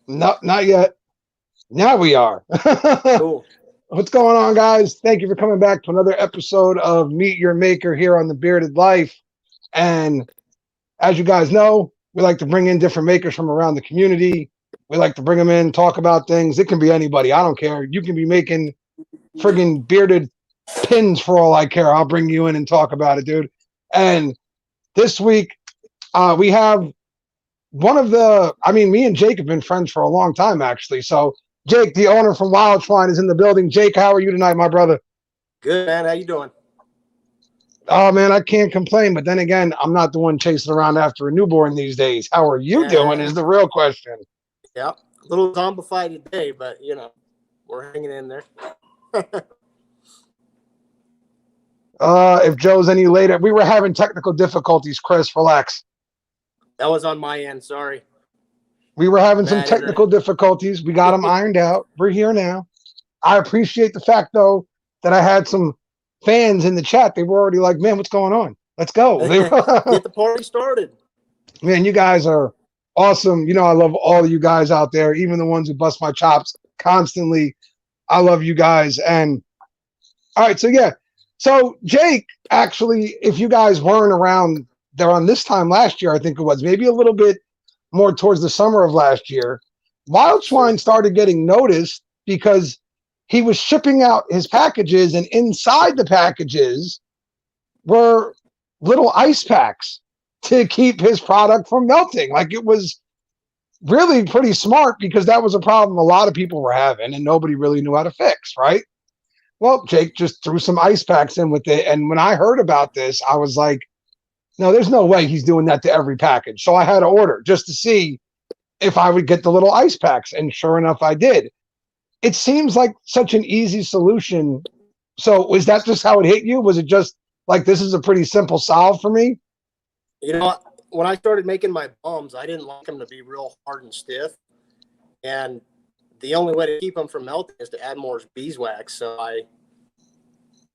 No, not yet. Now we are. Cool. What's going on, guys? Thank you for coming back to another episode of Meet Your Maker here on The Bearded Life. And as you guys know, we like to bring in different makers from around the community. We like to bring them in, talk about things. It can be anybody. I don't care. You can be making friggin' bearded pins for all I care. I'll bring you in and talk about it, dude. And this week, we have me and Jake have been friends for a long time, actually. So Jake, the owner from Wildschwein, is in the building. Jake, how are you tonight, my brother? Good, man. How you doing? Oh, man, I can't complain. But then again, I'm not the one chasing around after a newborn these days. How are you doing is the real question. Yeah, a little zombified today, but, we're hanging in there. If Joe's any later, we were having technical difficulties, Chris. Relax. That was on my end. Sorry. We were having some technical difficulties. We got them ironed out. We're here now. I appreciate the fact, though, that I had some fans in the chat. They were already like, man, what's going on? Let's go. Get the party started. Man, you guys are awesome. I love all of you guys out there, even the ones who bust my chops constantly. I love you guys. And all right, so Jake, actually, if you guys weren't around there on this time last year, I think it was maybe a little bit more towards the summer of last year, Wildschwein started getting noticed because he was shipping out his packages, and inside the packages were little ice packs to keep his product from melting. Like, it was really pretty smart because that was a problem a lot of people were having and nobody really knew how to fix, right? Well, Jake just threw some ice packs in with it. And when I heard about this, I was like, no, there's no way he's doing that to every package. So I had to order just to see if I would get the little ice packs. And sure enough, I did. It seems like such an easy solution. So was that just how it hit you? Was it just like, this is a pretty simple solve for me? When I started making my bombs, I didn't like them to be real hard and stiff. And the only way to keep them from melting is to add more beeswax. So I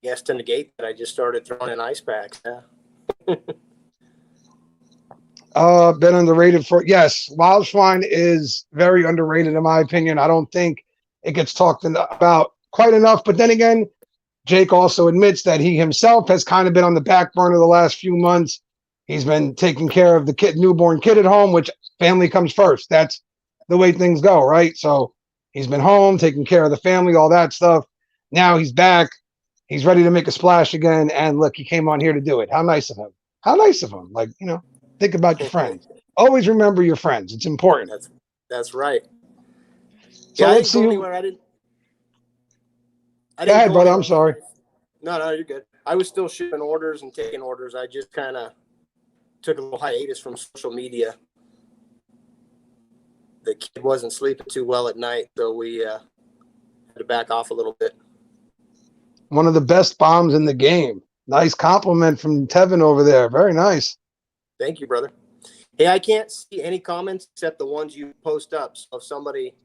guess to negate that, I just started throwing in ice packs. Yeah. Been underrated yes. Wildschwein is very underrated in my opinion. I don't think it gets talked about quite enough. But then again, Jake also admits that he himself has kind of been on the back burner the last few months. He's been taking care of the newborn kid at home, which family comes first. That's the way things go, right? So he's been home, taking care of the family, all that stuff. Now he's back. He's ready to make a splash again. And look, he came on here to do it. How nice of him. How nice of him. Like, think about your friends. Always remember your friends. It's important. That's right. So let's see. Anywhere. I didn't go ahead, brother. I'm sorry. No, you're good. I was still shipping orders and taking orders. I just kind of took a little hiatus from social media. The kid wasn't sleeping too well at night, so we had to back off a little bit. One of the best bombs in the game. Nice compliment from Tevin over there. Very nice. Thank you, brother. Hey, I can't see any comments except the ones you post up. So if somebody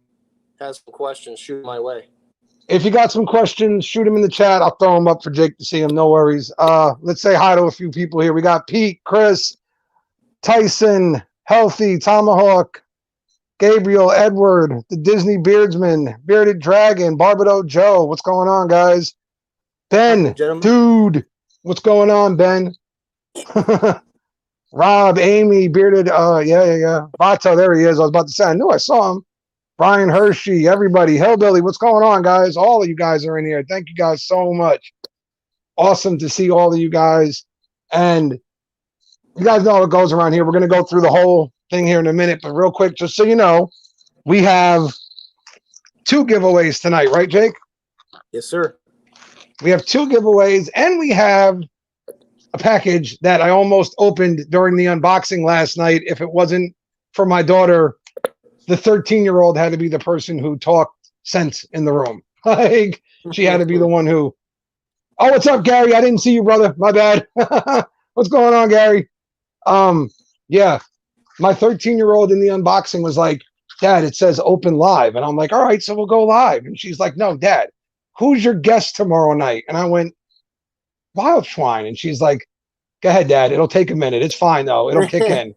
has some questions, shoot my way. If you got some questions, shoot them in the chat. I'll throw them up for Jake to see them. No worries. Let's say hi to a few people here. We got Pete, Chris, Tyson, Healthy, Tomahawk, Gabriel, Edward, the Disney Beardsman, Bearded Dragon, Barbado Joe. What's going on, guys? Ben, dude. What's going on, Ben? Rob, Amy, Bearded. Yeah. Vato, there he is. I was about to say, I knew I saw him. Brian Hershey, everybody. Hillbilly, what's going on, guys? All of you guys are in here. Thank you guys so much. Awesome to see all of you guys. And you guys know how it goes around here. We're going to go through the whole thing here in a minute. But real quick, just so you know, we have 2 giveaways tonight, right, Jake? Yes, sir. We have 2 giveaways, and we have a package that I almost opened during the unboxing last night. If it wasn't for my daughter, the 13-year-old had to be the person who talked sense in the room. Like, she had to be the one who, oh, what's up, Gary? I didn't see you, brother. My bad. What's going on, Gary? Yeah, my 13-year-old in the unboxing was like, Dad, it says open live. And I'm like, all right, so we'll go live. And she's like, no, Dad, who's your guest tomorrow night? And I went, Wildschwein. And she's like, go ahead, Dad. It'll take a minute. It's fine, though. It'll kick in.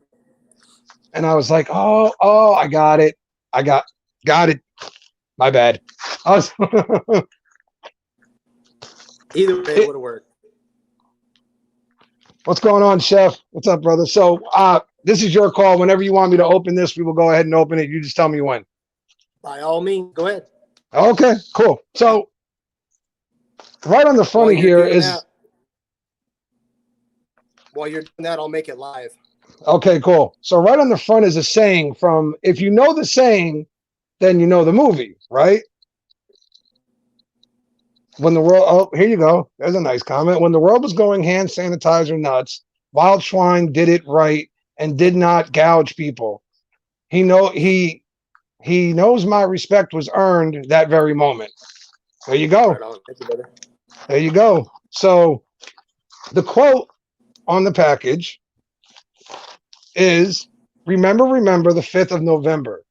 And I was like, oh, I got it. I got Got it. My bad. Either way, it would have worked. What's going on, Chef? What's up, brother? So this is your call. Whenever you want me to open this, we will go ahead and open it. You just tell me when. By all means, go ahead. Okay, cool. So right on the front of here is... While you're doing that, I'll make it live. Okay, cool. So right on the front is a saying from, if you know the saying, then you know the movie, right? When the world, oh, here you go. There's a nice comment. When the world was going hand sanitizer nuts, Wildschwein did it right and did not gouge people. He knows my respect was earned that very moment. There you go. Right on. Thank you, brother. There you go. So the quote on the package is, remember the 5th of November,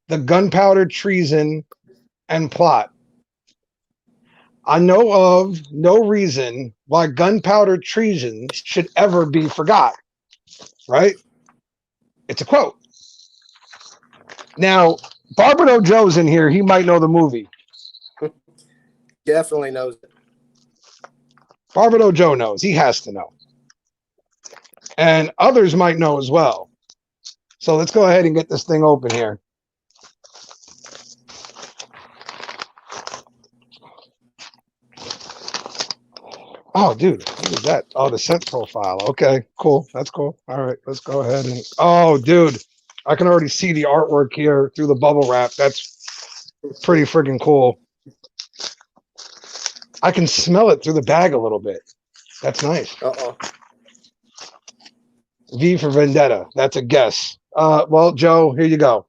the gunpowder treason and plot. I know of no reason why gunpowder treason should ever be forgot, right? It's a quote. Now, Barbaro Joe's in here. He might know the movie. Definitely knows it. Barbaro Joe knows. He has to know. And others might know as well. So let's go ahead and get this thing open here. Oh, dude, what is that? Oh, the scent profile. Okay, cool. That's cool. All right, let's go ahead and... Oh, dude, I can already see the artwork here through the bubble wrap. That's pretty freaking cool. I can smell it through the bag a little bit. That's nice. Uh-oh. V for Vendetta. That's a guess. Well, Joe, here you go.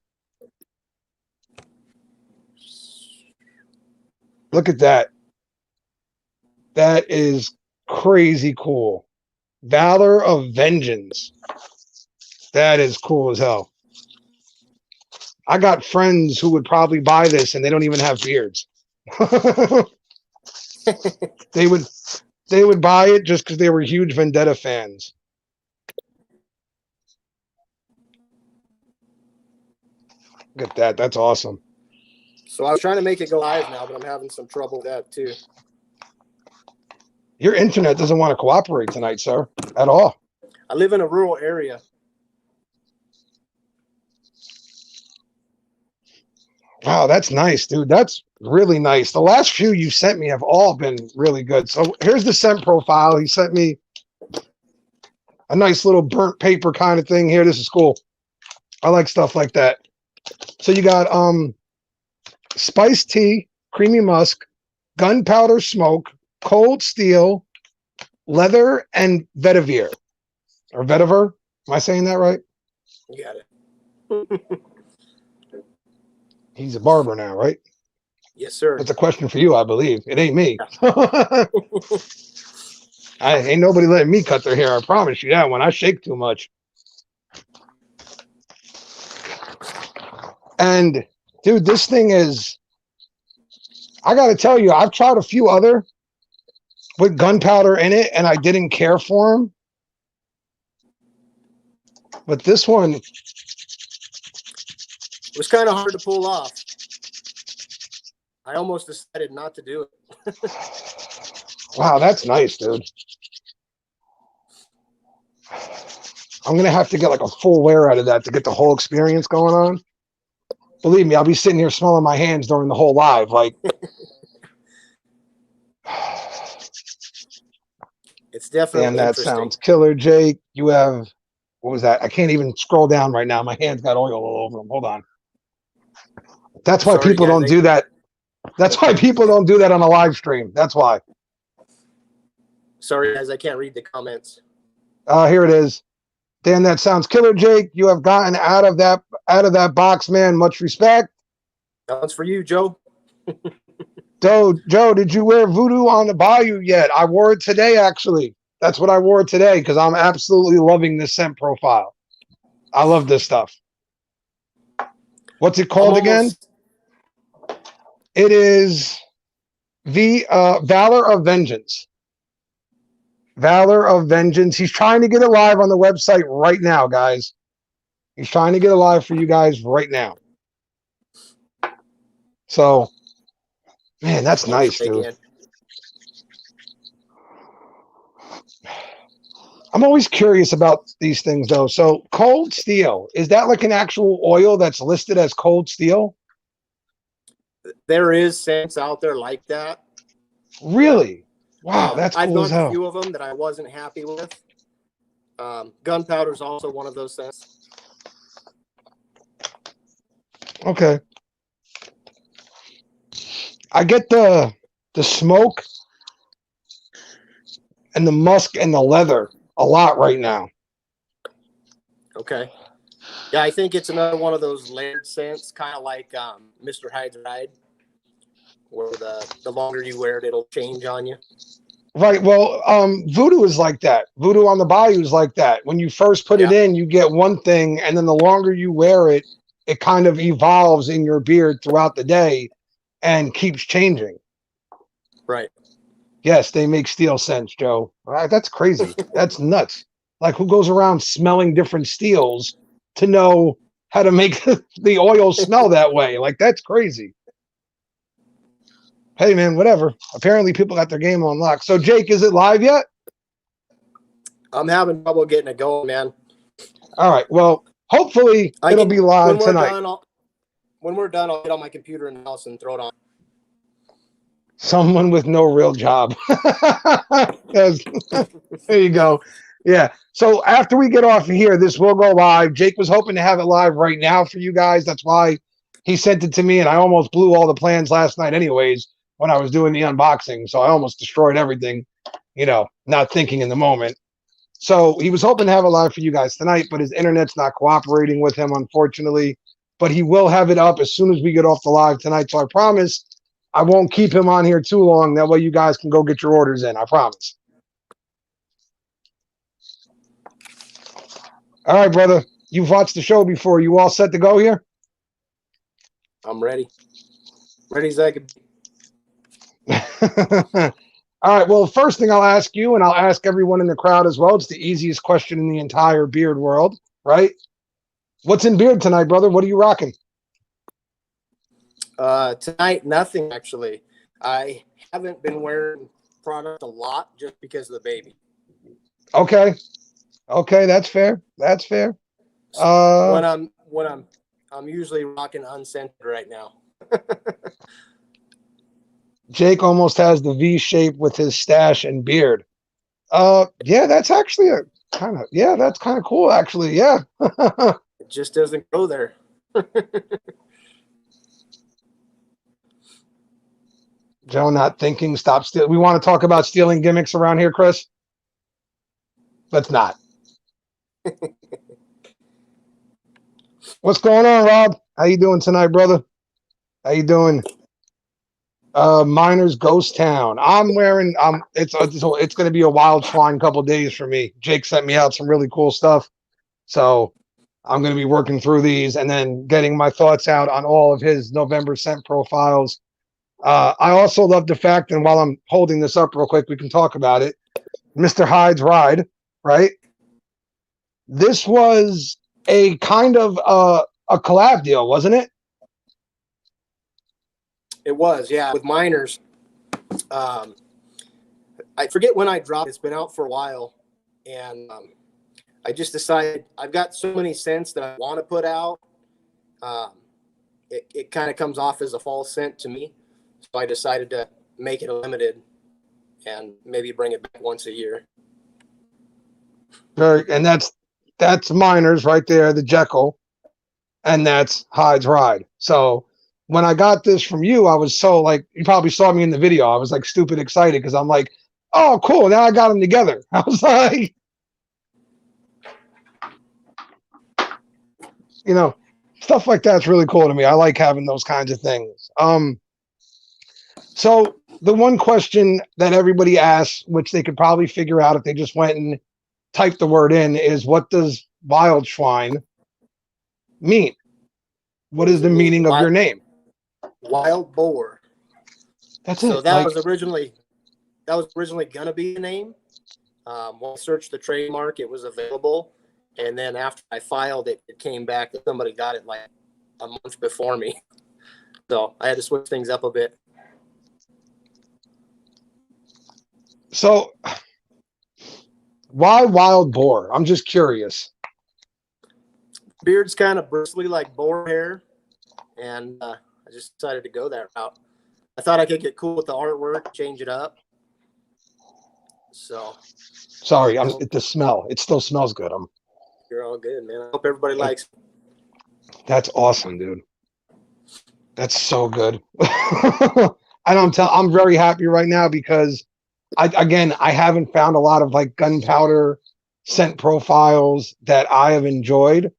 Look at that. That is crazy cool. Valor of Vengeance. That is cool as hell. I got friends who would probably buy this and they don't even have beards. They would buy it just because they were huge Vendetta fans. Look at that. That's awesome. So I was trying to make it go live now, but I'm having some trouble with that too. Your internet doesn't want to cooperate tonight, sir, at all. I live in a rural area. Wow, that's nice, dude. That's really nice. The last few you sent me have all been really good. So here's the scent profile. He sent me a nice little burnt paper kind of thing here. This is cool. I like stuff like that. So you got spiced tea, creamy musk, gunpowder smoke, cold steel, leather, and vetiver. Or vetiver? Am I saying that right? You got it. He's a barber now, right? Yes, sir. That's a question for you, I believe. It ain't me. Ain't nobody letting me cut their hair. I promise you that one. I shake too much. And, dude, this thing is... I got to tell you, I've tried a few other with gunpowder in it, and I didn't care for them. But this one... It was kind of hard to pull off. I almost decided not to do it. Wow, that's nice, dude. I'm going to have to get like a full wear out of that to get the whole experience going on. Believe me, I'll be sitting here smelling my hands during the whole live. Like, it's definitely damn, that sounds killer, Jake. You have, what was that? I can't even scroll down right now. My hands got oil all over them. Hold on. That's why people don't do that. That's why people don't do that on a live stream. That's why. Sorry, guys, I can't read the comments. Here it is. Dan, that sounds killer, Jake. You have gotten out of that box, man. Much respect. That one's for you, Joe. Joe, did you wear voodoo on the bayou yet? I wore it today, actually. That's what I wore today because I'm absolutely loving this scent profile. I love this stuff. What's it called again? It is the Valor of Vengeance. Valor of Vengeance. He's trying to get it live on the website right now, guys. He's trying to get it live for you guys right now. So, man, that's Once nice, they dude. can. I'm always curious about these things, though. So, cold steel, is that like an actual oil that's listed as cold steel? There is scents out there like that. Yeah. Really? Wow, that's I've cool as done a hell. few of them that I wasn't happy with. Gunpowder is also one of those scents. Okay. I get the smoke and the musk and the leather a lot right now. Okay. Yeah, I think it's another one of those layered scents, kind of like Mr. Hyde's Ride, where the longer you wear it, it'll change on you. Right. Well, voodoo is like that. Voodoo on the Bayou is like that. When you first put it Yeah. in, you get one thing, and then the longer you wear it, it kind of evolves in your beard throughout the day and keeps changing. Right. Yes, they make steel scents, Joe. Right, that's crazy. That's nuts. Like who goes around smelling different steels to know how to make the oil smell that way? Like that's crazy. Hey man, whatever. Apparently people got their game on lock. So Jake, is it live yet? I'm having trouble getting it going, man. All right. Well, hopefully I it'll can be live when we're tonight. done. I'll get on my computer in the house and throw it on. Someone with no real job. Yes. There you go. Yeah. So after we get off of here, this will go live. Jake was hoping to have it live right now for you guys. That's why he sent it to me, and I almost blew all the plans last night, anyways, when I was doing the unboxing. So I almost destroyed everything, not thinking in the moment. So he was hoping to have it live for you guys tonight, but his internet's not cooperating with him, unfortunately. But he will have it up as soon as we get off the live tonight. So I promise I won't keep him on here too long. That way you guys can go get your orders in. I promise. All right, brother. You've watched the show before. You all set to go here? I'm ready. Ready as I could be. All right. Well, first thing I'll ask you, and I'll ask everyone in the crowd as well. It's the easiest question in the entire beard world, right? What's in beard tonight, brother? What are you rocking? Tonight, nothing actually. I haven't been wearing product a lot just because of the baby. Okay. Okay, that's fair. That's fair. When I'm usually rocking unscented right now. Jake almost has the V shape with his stash and beard. Yeah, that's actually that's kind of cool, actually. Yeah. It just doesn't go there. Joe not thinking, stop stealing. We want to talk about stealing gimmicks around here, Chris? Let's not. What's going on, Rob? How you doing tonight, brother? How you doing? Miners Ghost Town. It's going to be a Wildschwein couple days for me. Jake sent me out some really cool stuff. So I'm going to be working through these and then getting my thoughts out on all of his November scent profiles. I also love the fact, and while I'm holding this up real quick, we can talk about it. Mr. Hyde's Ride, right? This was a kind of a collab deal, wasn't it? It was, yeah, with Miners. I forget when I dropped it. It's been out for a while. And I just decided I've got so many scents that I want to put out. It kind of comes off as a fall scent to me. So I decided to make it a limited and maybe bring it back once a year. And that's Miners right there, the Jekyll, and that's Hyde's Ride. So when I got this from you, I was so like, you probably saw me in the video. I was like stupid excited because I'm like, oh, cool. Now I got them together. I was like, stuff like that's really cool to me. I like having those kinds of things. So the one question that everybody asks, which they could probably figure out if they just went and typed the word in, is what does Wildschwein mean? What is the meaning of your name? Wild boar. That's so it. that was originally gonna be a name. When I searched the trademark, it was available, and then after I filed it, it came back that somebody got it like a month before me. So I had to switch things up a bit. So why wild boar? I'm just curious. Beard's kind of bristly like boar hair, and I just decided to go that route. I thought I could get cool with the artwork, change it up. So Sorry, the smell. It still smells good. You're all good, man. I hope everybody likes it. That's awesome, dude. That's so good. I'm very happy right now because I haven't found a lot of like gunpowder scent profiles that I have enjoyed.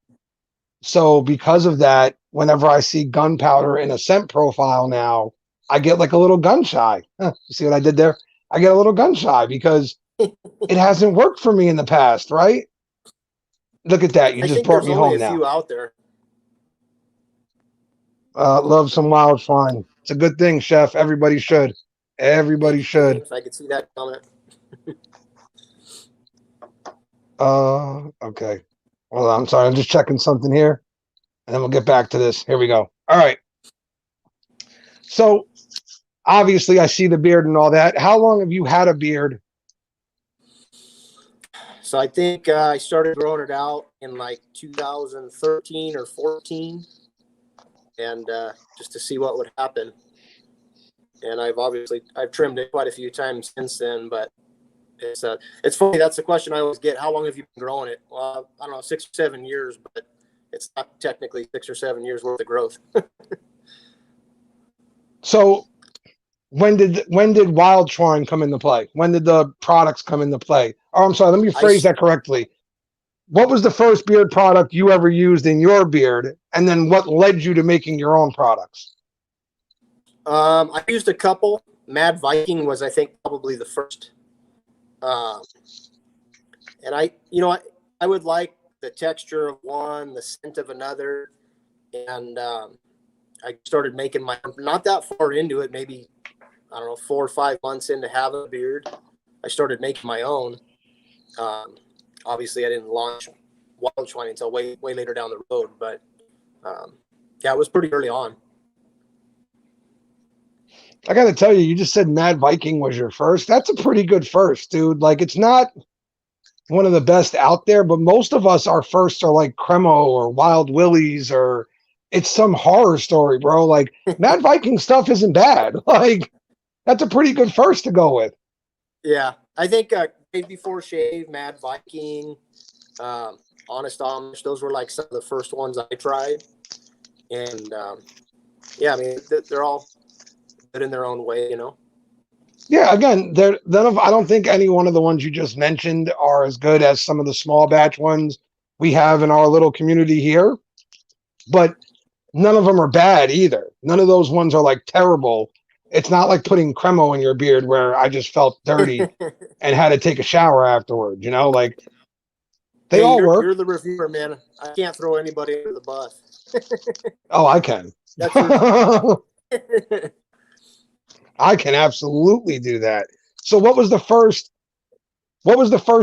So because of that, whenever I see gunpowder in a scent profile now, I get like a little gun shy. You see what I did there? I get a little gun shy because it hasn't worked for me in the past, right? Look at that. You just brought me home now. There's only a few out there. Love some Wildschwein. It's a good thing, Chef. Everybody should. Everybody should. If I could see that comment. Okay. Well, I'm sorry. I'm just checking something here, and then we'll get back to this. Here we go. All right. So, obviously, I see the beard and all that. How long have you had a beard? So I think I started growing it out in like 2013 or 14, and just to see what would happen. And I've trimmed it quite a few times since then, but it's funny. That's the question I always get. How long have you been growing it? Well, I don't know, 6 or 7 years, but it's not technically 6 or 7 years worth of growth. So when did Wildschwein come into play? When did the products come into play? Oh, I'm sorry. Let me phrase that correctly. What was the first beard product you ever used in your beard? And then what led you to making your own products? I used a couple. Mad Viking was, I think, probably the first. And I would like the texture of one, the scent of another. And I started making my, not that far into it, maybe, I don't know, 4 or 5 months into having a beard, I started making my own. Obviously, I didn't launch Wildschwein until way later down the road, but yeah, it was pretty early on. I got to tell you, you just said Mad Viking was your first. That's a pretty good first, dude. Like, it's not one of the best out there, but most of us, our firsts are like Cremo or Wild Willies, or it's some horror story, bro. Like, Mad Viking stuff isn't bad. Like, that's a pretty good first to go with. Yeah, I think Grave Before Shave, Mad Viking, Honest Amish, those were like some of the first ones I tried. And yeah, I mean, they're all good in their own way, you know? Yeah, again, I don't think any one of the ones you just mentioned are as good as some of the small batch ones we have in our little community here, but none of them are bad either. None of those ones are like terrible. It's not like putting Cremo in your beard where I just felt dirty and had to take a shower afterwards, you know? Like, they all work. You're the reviewer, man. I can't throw anybody under the bus. Oh, I can. I can absolutely do that. So what was the first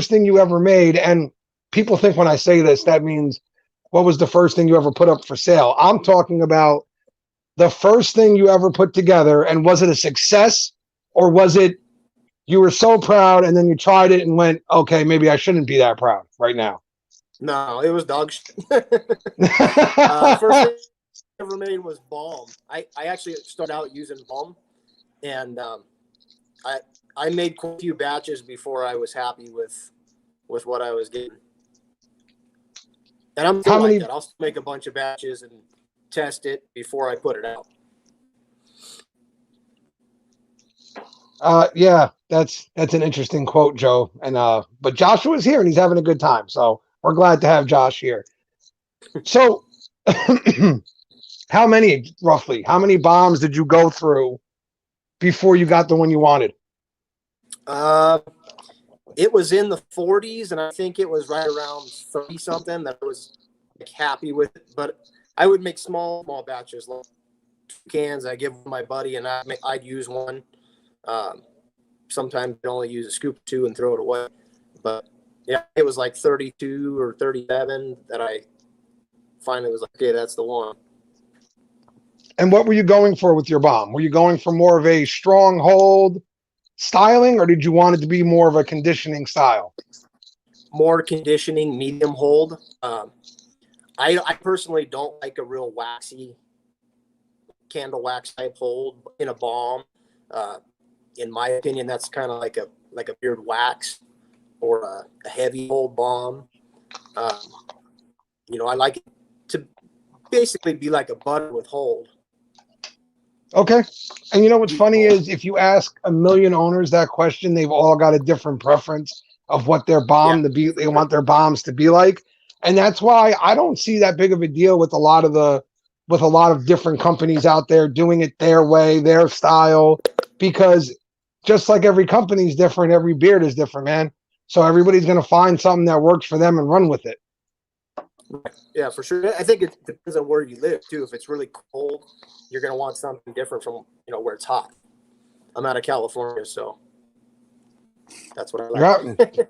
thing you ever made? And people think when I say this, that means what was the first thing you ever put up for sale? I'm talking about the first thing you ever put together, and was it a success, or was it you were so proud and then you tried it and went, okay, maybe I shouldn't be that proud right now? No, it was dog shit. First thing I ever made was balm. I actually started out using balm, and I made quite a few batches before I was happy with what I was getting. And I'm still like that. I'll still make a bunch of batches and test it before I put it out. Yeah, that's an interesting quote, Joe. And but Joshua's here and he's having a good time, so we're glad to have Josh here. So, how many bombs did you go through before you got the one you wanted? It was in the 40s, and I think it was right around 30 something that I was like happy with it. But I would make small batches, like 2 cans. I give my buddy, and I'd use one. Sometimes I'd only use a scoop or 2 and throw it away. But yeah, it was like 32 or 37 that I finally was like, okay, that's the one. And what were you going for with your bomb? Were you going for more of a strong hold styling, or did you want it to be more of a conditioning style? More conditioning, medium hold. I personally don't like a real waxy candle wax type hold in a balm. In my opinion, that's kind of like a beard wax or a heavy hold balm. I like it to basically be like a butter with hold. Okay. And you know what's funny is if you ask a million owners that question, they've all got a different preference of what their bomb to be. They want their bombs to be like. And that's why I don't see that big of a deal with a lot of different companies out there doing it their way, their style, because just like every company is different, every beard is different, man. So everybody's going to find something that works for them and run with it. Yeah, for sure. I think it depends on where you live too. If it's really cold, you're going to want something different from where it's hot. I'm out of California, so that's what I like. Yeah.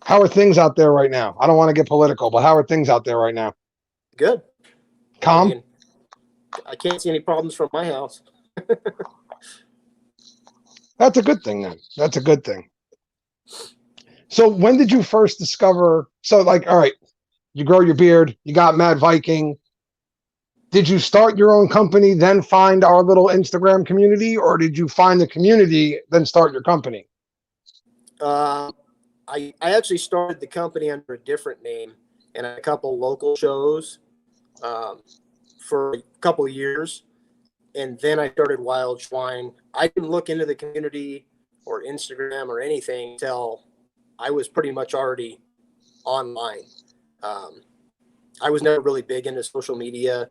How are things out there right now? I don't want to get political, but how are things out there right now? Good. Calm? I can't see any problems from my house. That's a good thing then. That's a good thing. So when did you first discover? So like, all right, you grow your beard, you got Mad Viking. Did you start your own company, then find our little Instagram community, or did you find the community, then start your company? I actually started the company under a different name and a couple local shows for a couple of years. And then I started Wildschwein. I didn't look into the community or Instagram or anything until I was pretty much already online. I was never really big into social media.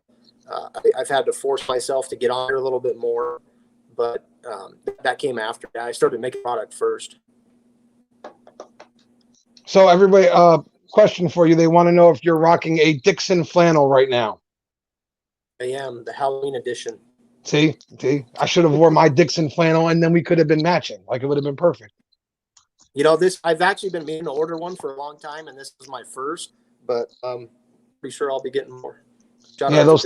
I've had to force myself to get on here a little bit more, but that came after. I started making product first. So everybody, question for you. They want to know if you're rocking a Dixon flannel right now. I am, the Halloween edition. See, I should have worn my Dixon flannel and then we could have been matching. Like it would have been perfect. I've actually been meaning to order one for a long time, and this is my first, but I'm pretty sure I'll be getting more. Yeah, those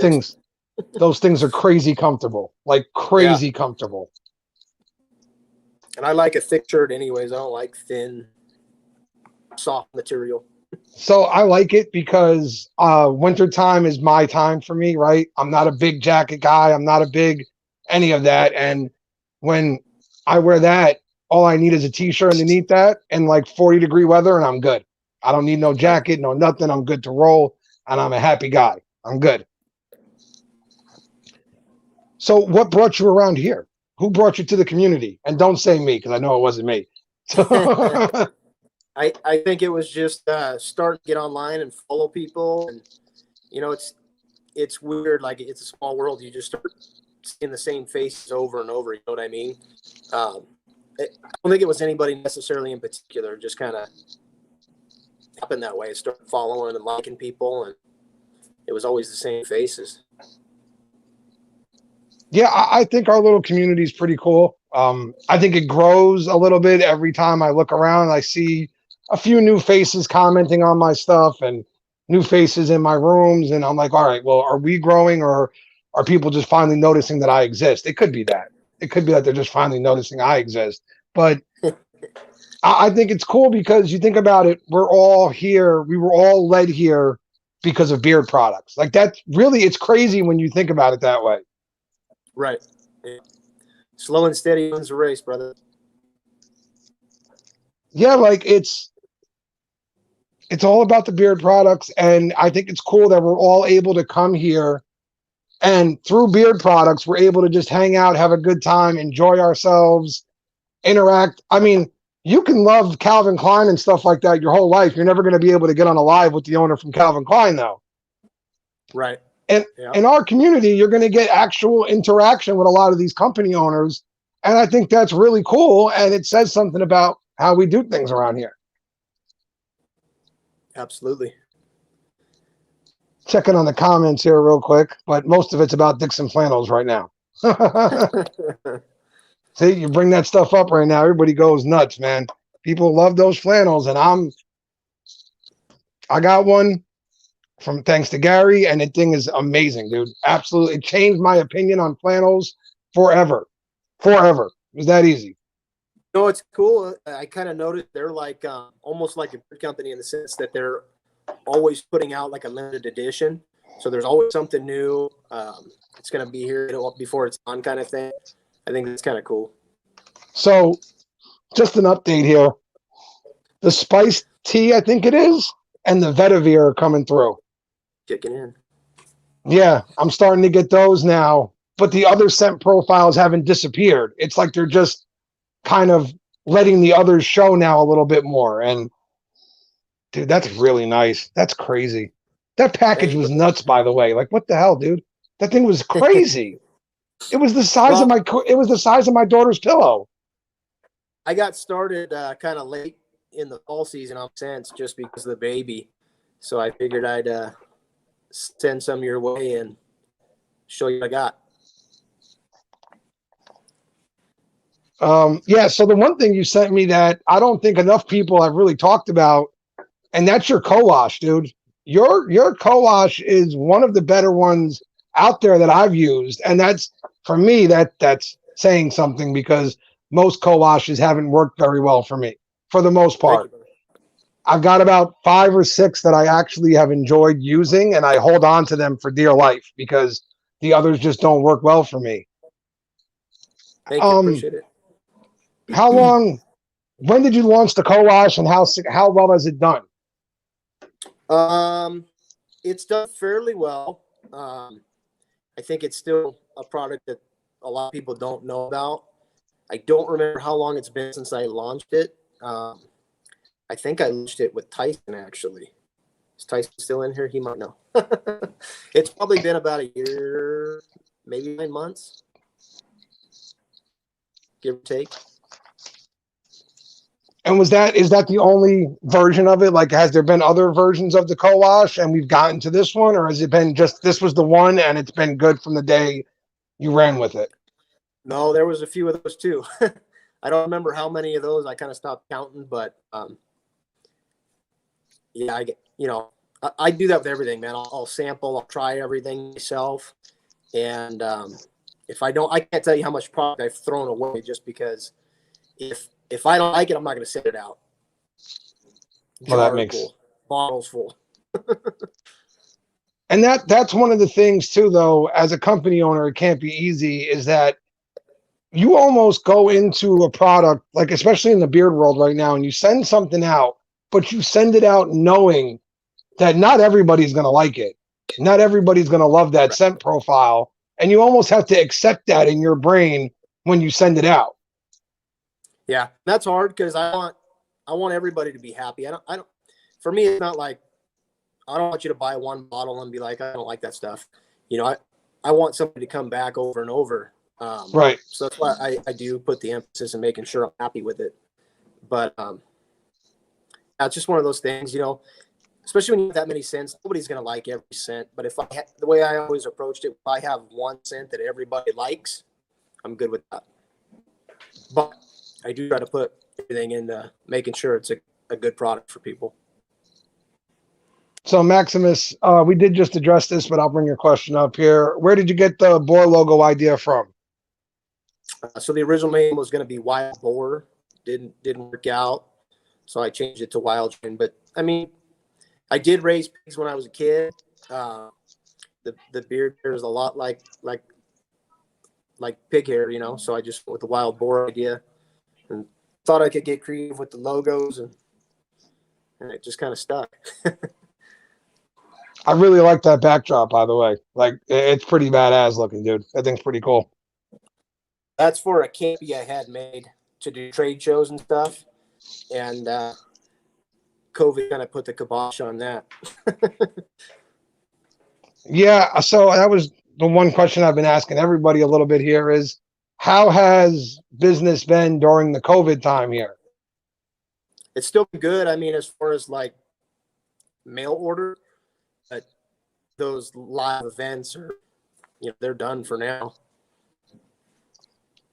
things are crazy comfortable, like crazy comfortable. And I like a thick shirt anyways. I don't like thin, soft material. So I like it because wintertime is my time for me, right? I'm not a big jacket guy. I'm not a big any of that. And when I wear that, all I need is a t-shirt underneath that and like 40-degree weather, and I'm good. I don't need no jacket, no nothing. I'm good to roll, and I'm a happy guy. I'm good. So what brought you around here? Who brought you to the community? And don't say me, because I know it wasn't me. I think it was just starting to get online and follow people. And, it's weird. Like, it's a small world. You just start seeing the same faces over and over. You know what I mean? I don't think it was anybody necessarily in particular. Just kind of happened that way. I started following and liking people, and it was always the same faces. Yeah, I think our little community is pretty cool. I think it grows a little bit every time I look around. I see a few new faces commenting on my stuff and new faces in my rooms. And I'm like, all right, well, are we growing, or are people just finally noticing that I exist? It could be that. It could be that they're just finally noticing I exist. But I think it's cool because you think about it, we're all here. We were all led here because of beard products. Like that's really, it's crazy when you think about it that way. Right. Yeah. Slow and steady wins the race, brother. Yeah, like it's all about the beard products, and I think it's cool that we're all able to come here, and through beard products, we're able to just hang out, have a good time, enjoy ourselves, interact. I mean, you can love Calvin Klein and stuff like that your whole life. You're never going to be able to get on a live with the owner from Calvin Klein, though. Right. And in our community, you're going to get actual interaction with a lot of these company owners. And I think that's really cool. And it says something about how we do things around here. Absolutely. Checking on the comments here real quick, but most of it's about Dixon flannels right now. See, you bring that stuff up right now, everybody goes nuts, man. People love those flannels, and I got one. from thanks to Gary, and the thing is amazing, dude. Absolutely, it changed my opinion on flannels forever. Forever. It was that easy. No, it's cool. I kind of noticed they're like almost like a beer company in the sense that they're always putting out like a limited edition. So there's always something new. It's going to be here before it's on, kind of thing. I think that's kind of cool. So, just an update here. The spiced tea, I think it is, and the vetiver are coming through. Kicking in. Yeah, I'm starting to get those now. But the other scent profiles haven't disappeared. It's like they're just kind of letting the others show now a little bit more. And dude, that's really nice. That's crazy. That package was nuts, by the way. Like, what the hell, dude? That thing was crazy. It was the size of my daughter's pillow. I got started kind of late in the fall season on scents just because of the baby. So I figured I'd send some your way and show you what I got. Yeah, so the one thing you sent me that I don't think enough people have really talked about, and that's your co-wash, dude. Your co-wash is one of the better ones out there that I've used, and that's, for me, that's saying something, because most co-washes haven't worked very well for me, for the most part. I've got about 5 or 6 that I actually have enjoyed using, and I hold on to them for dear life because the others just don't work well for me. Thank you, appreciate it. How long? When did you launch the co-wash, and how well has it done? It's done fairly well. I think it's still a product that a lot of people don't know about. I don't remember how long it's been since I launched it. I think I launched it with Tyson, actually. Is Tyson still in here? He might know. It's probably been about a year, maybe 9 months, give or take. And is that the only version of it? Like, has there been other versions of the co-wash and we've gotten to this one, or has it been just this was the one and it's been good from the day you ran with it? No, there was a few of those too. I don't remember how many of those. I kind of stopped counting, but yeah, I do that with everything, man. I'll sample, I'll try everything myself, and if I don't, I can't tell you how much product I've thrown away just because if I don't like it, I'm not going to send it out. Well, that makes bottles full. And that's one of the things too, though, as a company owner, it can't be easy, is that you almost go into a product, like especially in the beard world right now, and you send something out, but you send it out knowing that not everybody's going to like it. Not everybody's going to love that scent profile. And you almost have to accept that in your brain when you send it out. Yeah, that's hard because I want everybody to be happy. I don't. For me, it's not like I don't want you to buy one bottle and be like, I don't like that stuff. I want somebody to come back over and over. Right. So that's why I do put the emphasis in making sure I'm happy with it. But it's just one of those things, especially when you have that many scents, nobody's going to like every scent. But the way I always approached it, if I have one scent that everybody likes, I'm good with that. But I do try to put everything into making sure it's a good product for people. So Maximus, we did just address this, but I'll bring your question up here. Where did you get the boar logo idea from? So the original name was going to be Wild Boar. Didn't work out, so I changed it to Wildschwein. But I mean, I did raise pigs when I was a kid. The beard hair is a lot like pig hair, So I just went with the Wild Boar idea, and thought I could get creative with the logos, and it just kind of stuck. I really like that backdrop, by the way. Like, it's pretty badass looking, dude. That thing's pretty cool. That's for a campy I had made to do trade shows and stuff, and COVID kind of put the kibosh on that. Yeah, so that was the one question I've been asking everybody a little bit here is, how has business been during the COVID time here? It's still good. I mean, as far as like mail order, but those live events are, they're done for now.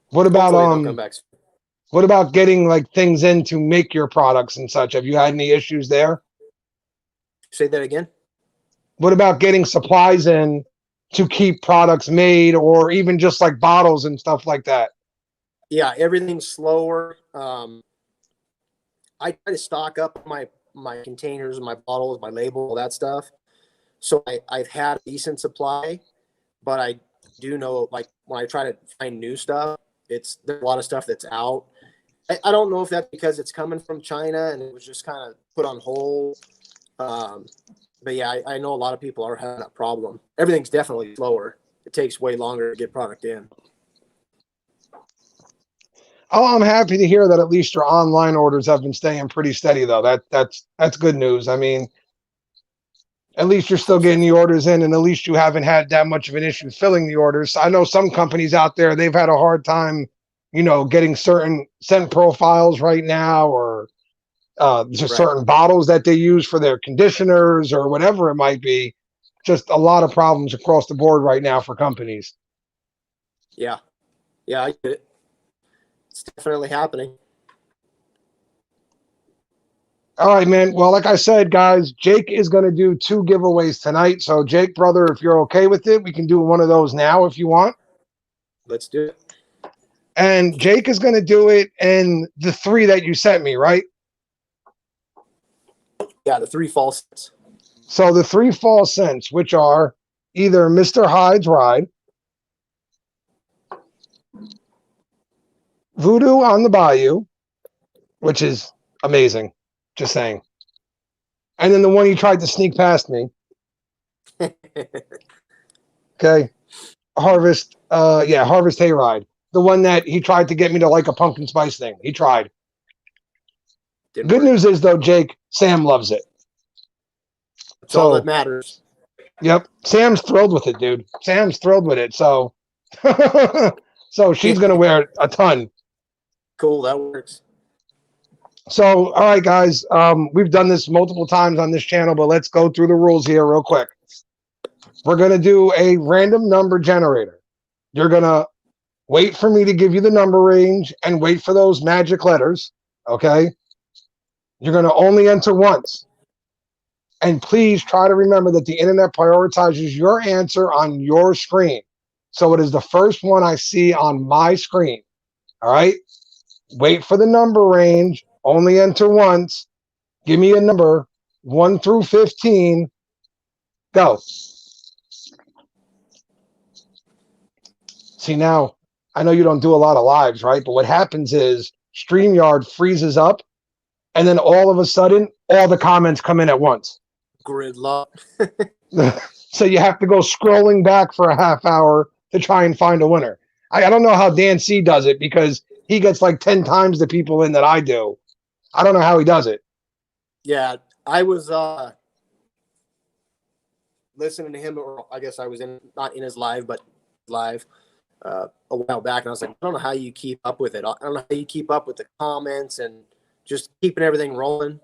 What about getting like things in to make your products and such? Have you had any issues there? Say that again. What about getting supplies in to keep products made, or even just like bottles and stuff like that? Yeah, everything's slower. I try to stock up my containers, my bottles, my label, all that stuff. So I've had a decent supply, but I do know, like, when I try to find new stuff, there's a lot of stuff that's out. I don't know if that's because it's coming from China and it was just kind of put on hold. But yeah, I know a lot of people are having that problem. Everything's definitely slower. It takes way longer to get product in. Oh, I'm happy to hear that at least your online orders have been staying pretty steady, though. That's good news. I mean, at least you're still getting the orders in, and at least you haven't had that much of an issue filling the orders. I know some companies out there, they've had a hard time, getting certain scent profiles right now, or just certain bottles that they use for their conditioners or whatever it might be. Just a lot of problems across the board right now for companies. Yeah. Yeah, I get it. It's definitely happening. All right, man. Well, like I said, guys, Jake is going to do 2 giveaways tonight. So, Jake, brother, if you're okay with it, we can do one of those now if you want. Let's do it. And Jake is going to do it in the 3 that you sent me, right? Yeah, the 3 fall scents. So the 3 fall scents, which are either Mr. Hyde's Ride, Voodoo on the Bayou, which is amazing, just saying. And then the one he tried to sneak past me. Okay. Harvest Hayride. The one that he tried to get me to like a pumpkin spice thing. He tried. Good news is, though, Jake, Sam loves it. That's all that matters. Yep. Sam's thrilled with it, dude. Sam's thrilled with it. So, so she's going to wear it a ton. Cool. That works. So, all right, guys. We've done this multiple times on this channel, but let's go through the rules here real quick. We're going to do a random number generator. You're going to wait for me to give you the number range and wait for those magic letters, okay? You're going to only enter once. And please try to remember that the internet prioritizes your answer on your screen. So it is the first one I see on my screen, all right? Wait for the number range. Only enter once. Give me a number, 1 through 15. Go. See, now, I know you don't do a lot of lives, right? But what happens is StreamYard freezes up, and then all of a sudden, all the comments come in at once. Gridlock. So you have to go scrolling back for a half hour to try and find a winner. I don't know how Dan C does it, because he gets like 10 times the people in that I do. I don't know how he does it. Yeah, I was listening to him, or I guess I was not in his live, but live a while back, and I was like, I don't know how you keep up with it. I don't know how you keep up with the comments and just keeping everything rolling.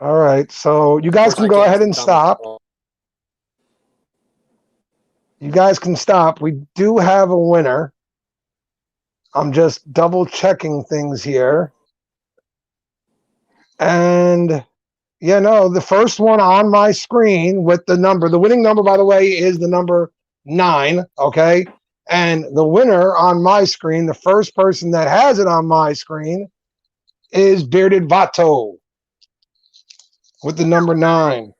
All right, so you guys can go ahead and stop. You guys can stop. We do have a winner. I'm just double checking things here. And yeah, no, the first one on my screen with the number, the winning number, by the way, is the number 9. Okay. And the winner on my screen, the first person that has it on my screen, is Bearded Vato with the number 9.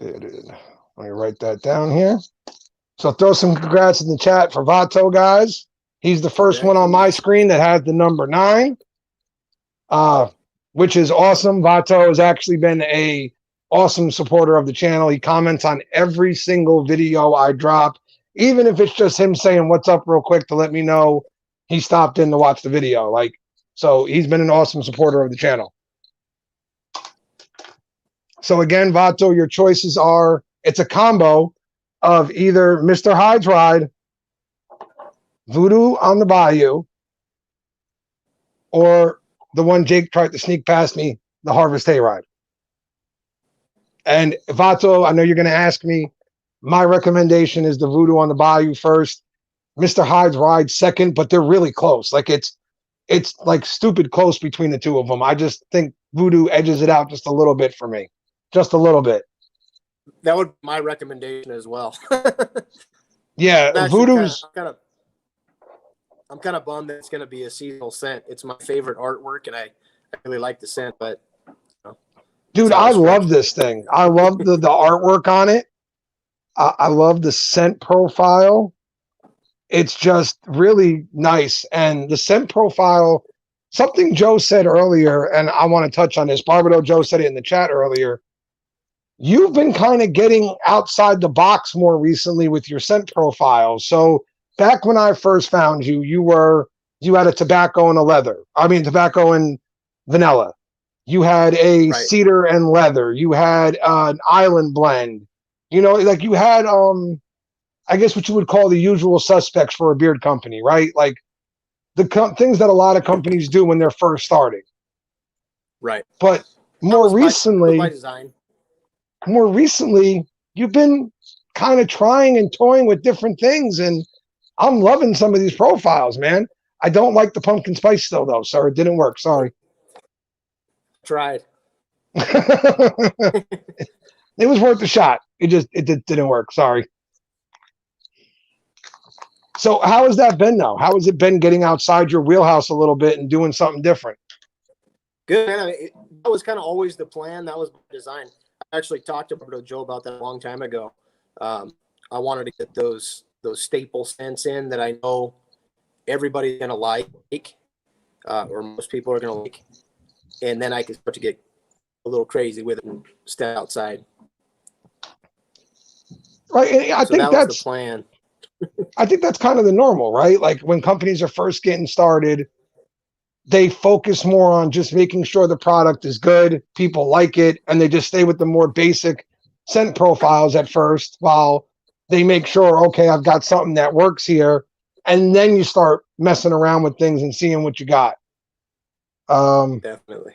Let me write that down here. So throw some congrats in the chat for Vato, guys. He's the first one on my screen that has the number 9, which is awesome. Vato has actually been a awesome supporter of the channel. He comments on every single video I drop, even if it's just him saying what's up real quick to let me know he stopped in to watch the video. So he's been an awesome supporter of the channel. So again, Vato, your choices are, it's a combo of either Mr. Hyde's Ride, Voodoo on the Bayou, or the one Jake tried to sneak past me, the Harvest Hayride. And Vato, I know you're going to ask me, my recommendation is the Voodoo on the Bayou first, Mr. Hyde's Ride second, but they're really close. Like, it's it's like stupid close between the two of them. I just think Voodoo edges it out just a little bit for me, just a little bit. That would be my recommendation as well. Yeah, Voodoo's. I'm kind of bummed that it's going to be a seasonal scent. It's my favorite artwork, and I really like the scent. But dude, I love this thing. I love the artwork on it. I love the scent profile. It's just really nice. And the scent profile, something Joe said earlier, and I want to touch on this. Barbado Joe said it in the chat earlier. You've been kind of getting outside the box more recently with your scent profile. So back when I first found you, you had a tobacco and a leather. I mean, tobacco and vanilla. You had a cedar and leather. You had an island blend. You know, like you had I guess what you would call the usual suspects for a beard company, right? Like the things that a lot of companies do when they're first starting. Right. But more recently, by design. More recently, you've been kind of trying and toying with different things, and I'm loving some of these profiles, man. I don't like the pumpkin spice still, though, sir. It didn't work. Sorry. Tried. It was worth a shot. It didn't work. Sorry. So how has that been now? How has it been getting outside your wheelhouse a little bit and doing something different? Good, man. I mean, that was kind of always the plan. That was my design. I actually talked to Joe about that a long time ago. I wanted to get those staple scents in that I know everybody's going to like, or most people are going to like. And then I can start to get a little crazy with it and step outside. Right. I think that's the plan. I think that's kind of the normal, right? Like when companies are first getting started, they focus more on just making sure the product is good, people like it, and they just stay with the more basic scent profiles at first while they make sure, okay, I've got something that works here. And then you start messing around with things and seeing what you got. Definitely.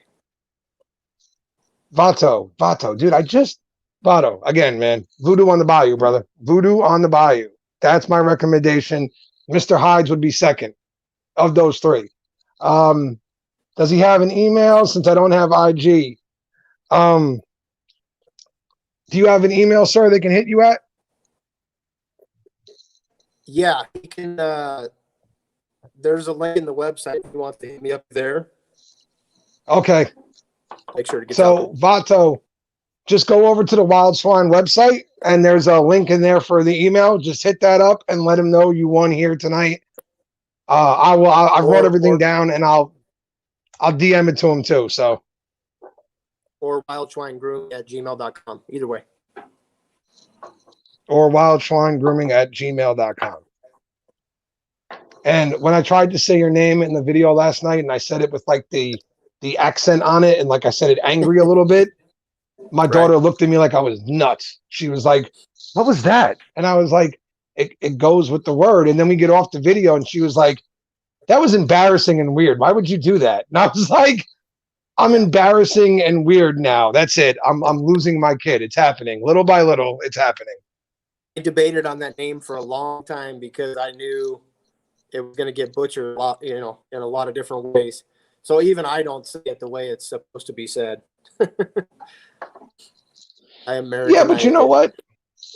Vato, dude, Vato, again, man, Voodoo on the Bayou, brother. Voodoo on the Bayou. That's my recommendation. Mr. Hides would be second of those three. Does he have an email? Since I don't have IG. Do you have an email, sir, they can hit you at? Yeah, he can. There's a link in the website if you want to hit me up there. Okay. Make sure to get Vato, just go over to the Wildschwein website, and there's a link in there for the email. Just hit that up and let him know you won here tonight. I wrote everything down, and I'll DM it to him too. So, or wildschweingrooming@gmail.com. Either way. Or wildschweingrooming@gmail.com. And when I tried to say your name in the video last night, and I said it with like the accent on it, and like I said it angry a little bit, my daughter looked at me like I was nuts. She was like, "What was that?" And I was like, it goes with the word. And then we get off the video, and she was like, "That was embarrassing and weird. Why would you do that?" And I was like, I'm embarrassing and weird now. That's it. I'm losing my kid. It's happening. Little by little, it's happening. I debated on that name for a long time because I knew it was going to get butchered a lot, in a lot of different ways. So even I don't say it the way it's supposed to be said. I am American. Yeah, but you know what?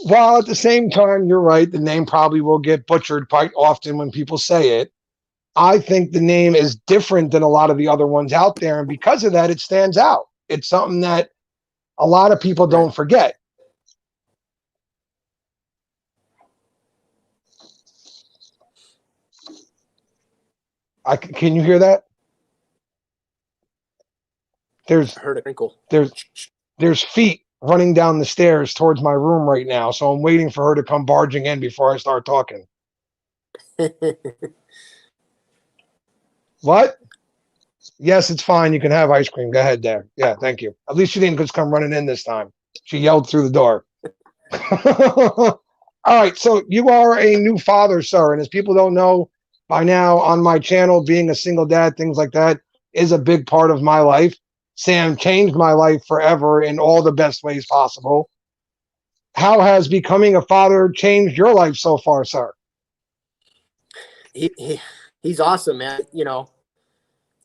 While at the same time, you're right, the name probably will get butchered quite often when people say it. I think the name is different than a lot of the other ones out there. And because of that, it stands out. It's something that a lot of people don't forget. Can you hear that? I heard a crinkle. There's feet running down the stairs towards my room right now, so I'm waiting for her to come barging in before I start talking. What? Yes, it's fine. You can have ice cream. Go ahead there. Yeah, thank you. At least she didn't just come running in this time. She yelled through the door. All right, so you are a new father, sir, and as people don't know by now on my channel, being a single dad, things like that is a big part of my life. Sam changed my life forever in all the best ways possible. How has becoming a father changed your life so far, sir? He's awesome, man.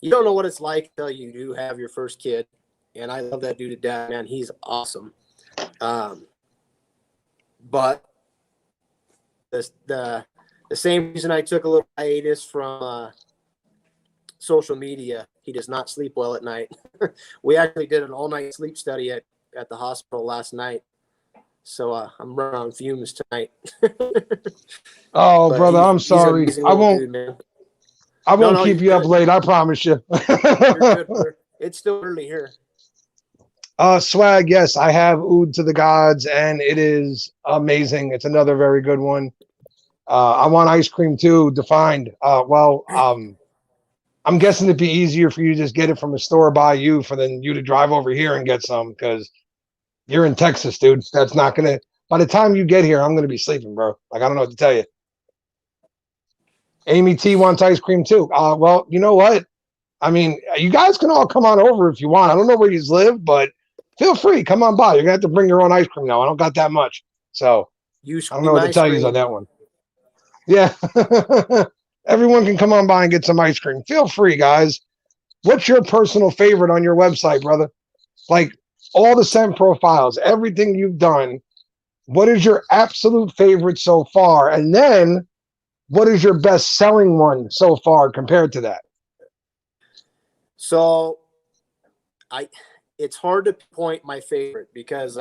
You don't know what it's like until you do have your first kid. And I love that dude to death, man. He's awesome. But the same reason I took a little hiatus from social media, he does not sleep well at night. We actually did an all-night sleep study at the hospital last night. So I'm running on fumes tonight. Oh, But brother, I'm sorry. I won't. Dude, I won't keep you good. up late. I promise you. You're good, brother. It's still early here. Swag, yes, I have Ood to the Gods, and it is amazing. It's another very good one. I want ice cream too, defined. I'm guessing it'd be easier for you to just get it from a store by you for than you to drive over here and get some because you're in Texas, dude. That's not gonna. By the time you get here, I'm gonna be sleeping, bro. Like I don't know what to tell you. Amy T wants ice cream too. Well, you know what? I mean, you guys can all come on over if you want. I don't know where you live, but feel free. Come on by. You're gonna have to bring your own ice cream now. I don't got that much, so I don't know what to tell you on that one. Yeah, everyone can come on by and get some ice cream. Feel free, guys. What's your personal favorite on your website, brother? Like all the scent profiles, everything you've done. What is your absolute favorite so far? And then what is your best selling one so far compared to that? So it's hard to point my favorite because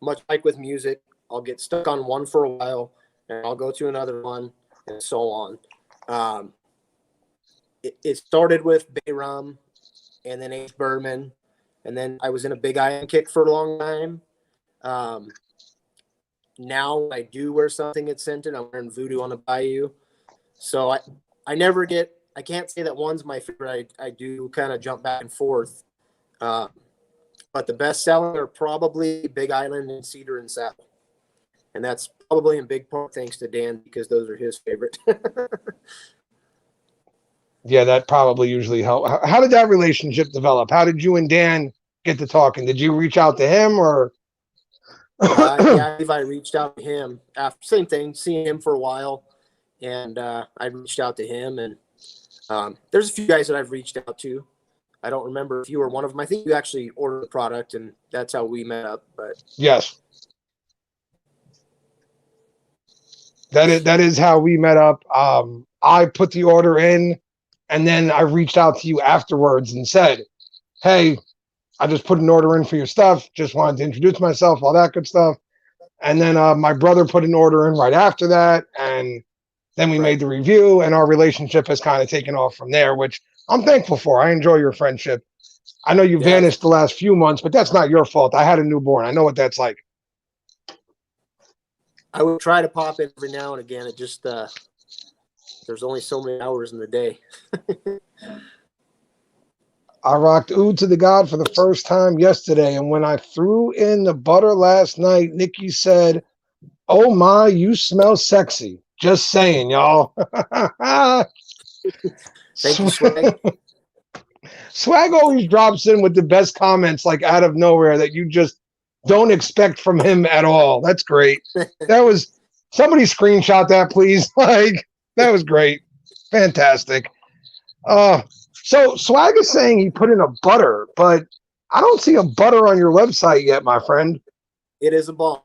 much like with music, I'll get stuck on one for a while and I'll go to another one and so on. It started with Bay Rum and then H. Bourbon. And then I was in a Big Island kick for a long time. Now I do wear something that's scented. I'm wearing Voodoo on the Bayou. So I never get, I can't say that one's my favorite. I do kind of jump back and forth. But the best selling are probably Big Island and Cedar and Sapple. And that's probably in big part thanks to Dan because those are his favorite. Yeah, that probably usually helps. How did that relationship develop? How did you and Dan get to talking? Did you reach out to him or? Yeah, I believe I reached out to him after same thing, seeing him for a while. And I reached out to him and there's a few guys that I've reached out to. I don't remember if you were one of them. I think you actually ordered the product and that's how we met up. But yes. That is how we met up. I put the order in and then I reached out to you afterwards and said, hey, I just put an order in for your stuff. Just wanted to introduce myself, all that good stuff. And then my brother put an order in right after that. And then we made the review and our relationship has kind of taken off from there, which I'm thankful for. I enjoy your friendship. I know you vanished the last few months, but that's not your fault. I had a newborn. I know what that's like. I would try to pop in every now and again. It just, there's only so many hours in the day. I rocked Ood to the God for the first time yesterday. And when I threw in the butter last night, Nikki said, oh my, you smell sexy. Just saying, y'all. Thank you, Swag. Swag always drops in with the best comments like out of nowhere that you just don't expect from him at all. That's great. That was somebody screenshot that, please. Like that was great. Fantastic. So Swag is saying he put in a butter, but I don't see a butter on your website yet, my friend. It is a bomb.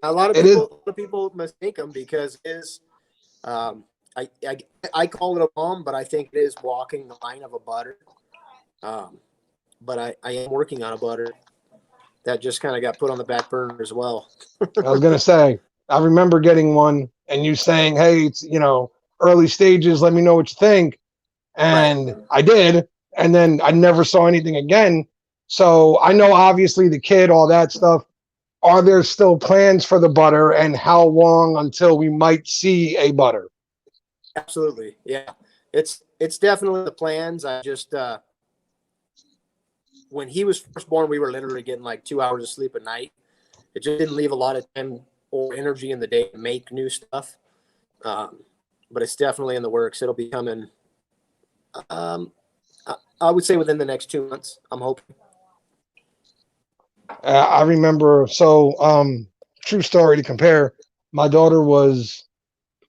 A lot of people mistake them because it is. I call it a bomb, but I think it is walking the line of a butter. But I am working on a butter that just kind of got put on the back burner as well. I was gonna say I remember getting one and you saying, "Hey, it's early stages. Let me know what you think." And I did, and then I never saw anything again. So I know obviously the kid, all that stuff. Are there still plans for the butter, and how long until we might see a butter? Absolutely, yeah. It's definitely the plans. I just when he was first born, we were literally getting like 2 hours of sleep a night. It just didn't leave a lot of time or energy in the day to make new stuff. But it's definitely in the works. It'll be coming. I would say within the next 2 months. I'm hoping. I remember. So, true story to compare. My daughter was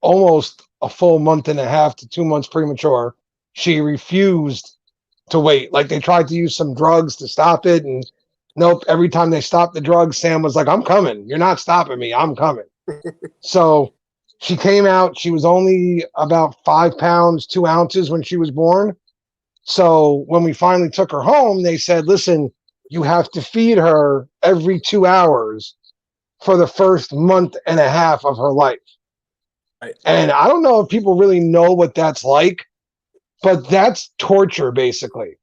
almost a full month and a half to 2 months premature. She refused to wait. Like they tried to use some drugs to stop it, and nope. Every time they stopped the drugs, Sam was like, "I'm coming. You're not stopping me. I'm coming." So she came out. She was only about 5 pounds 2 ounces when she was born. So when we finally took her home, they said, "Listen, you have to feed her every 2 hours for the first month and a half of her life." Right. And I don't know if people really know what that's like, but that's torture, basically.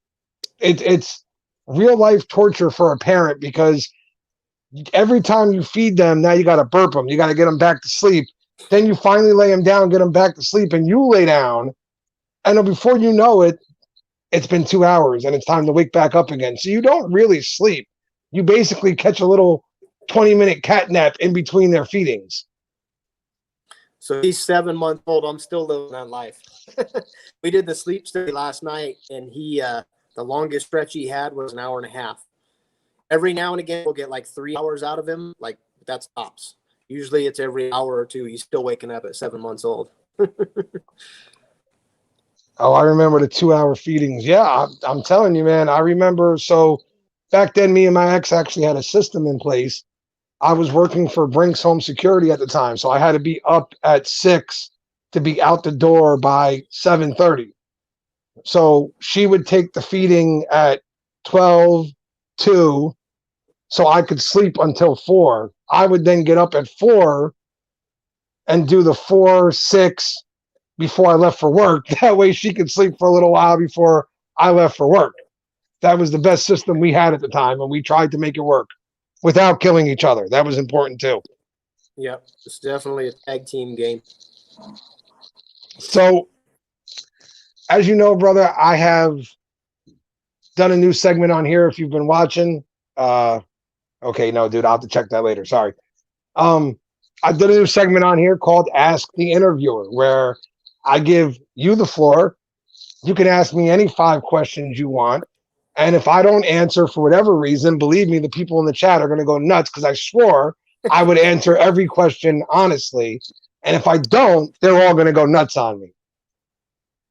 It's real life torture for a parent because every time you feed them, now you got to burp them. You got to get them back to sleep. Then you finally lay them down, get them back to sleep, and you lay down. And then before you know it, it's been 2 hours and it's time to wake back up again. So you don't really sleep. You basically catch a little 20-minute cat nap in between their feedings. So he's 7 months old. I'm still living that life. We did the sleep study last night, and the longest stretch he had was an hour and a half. Every now and again, we'll get like 3 hours out of him. Like that's tops. Usually it's every hour or two. He's still waking up at 7 months old. Oh, I remember the 2 hour feedings. Yeah, I'm telling you, man. I remember. So back then, me and my ex actually had a system in place. I was working for Brinks Home Security at the time, so I had to be up at 6 to be out the door by 7:30. So she would take the feeding at 12:02, so I could sleep until 4. I would then get up at 4 and do the 4-6 before I left for work. That way she could sleep for a little while before I left for work. That was the best system we had at the time, and we tried to make it work without killing each other. That was important too. Yep, it's definitely a tag team game. So, as you know, brother, I have done a new segment on here. If you've been watching, okay, no, dude, I'll have to check that later. Sorry. I've done a new segment on here called Ask the Interviewer, where I give you the floor. You can ask me any 5 questions you want. And if I don't answer for whatever reason, believe me, the people in the chat are going to go nuts because I swore I would answer every question honestly. And if I don't, they're all going to go nuts on me.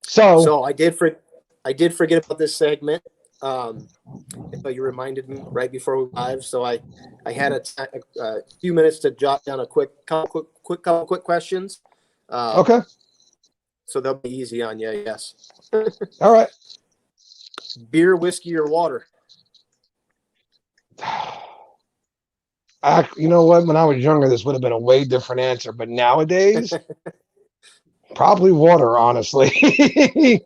So I did forget about this segment. But you reminded me right before we live, so I had a few minutes to jot down a couple quick questions. Okay. So they'll be easy on you, yes. All right. Beer, whiskey, or water? You know what? When I was younger, this would have been a way different answer. But nowadays, probably water, honestly.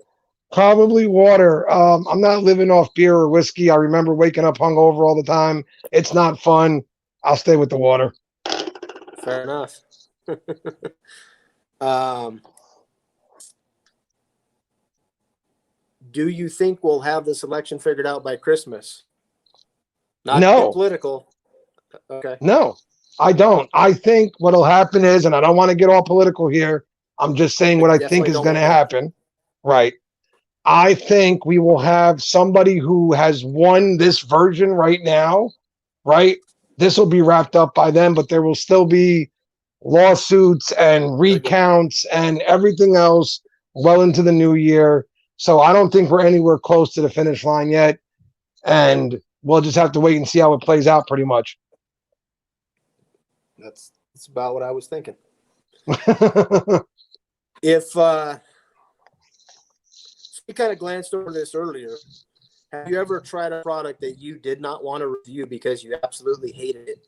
Probably water. I'm not living off beer or whiskey. I remember waking up hungover all the time. It's not fun. I'll stay with the water. Fair enough. Do you think we'll have this election figured out by Christmas? Not No. political. Okay. No, I don't. I think what'll happen is, and I don't want to get all political here, I'm just saying what I think is going to happen. Right. I think we will have somebody who has won this version right now, right? This will be wrapped up by them, but there will still be lawsuits and recounts and everything else well into the new year. So I don't think we're anywhere close to the finish line yet. And we'll just have to wait and see how it plays out pretty much. That's about what I was thinking. If we kind of glanced over this earlier, have you ever tried a product that you did not want to review because you absolutely hated it?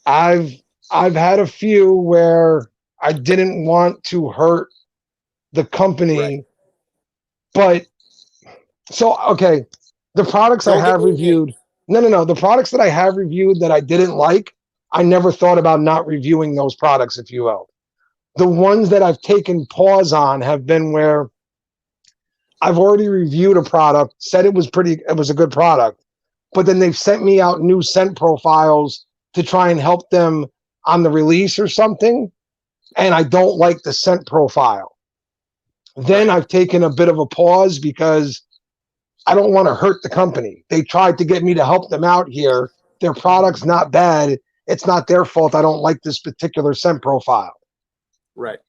I've had a few where I didn't want to hurt the company, right. But so okay, the products I have reviewed. No. The products that I have reviewed that I didn't like, I never thought about not reviewing those products, if you will. The ones that I've taken pause on have been where I've already reviewed a product, said it was a good product, but then they've sent me out new scent profiles to try and help them on the release or something, and I don't like the scent profile. Then I've taken a bit of a pause because I don't want to hurt the company. They tried to get me to help them out here. Their product's not bad. It's not their fault I don't like this particular scent profile. Right.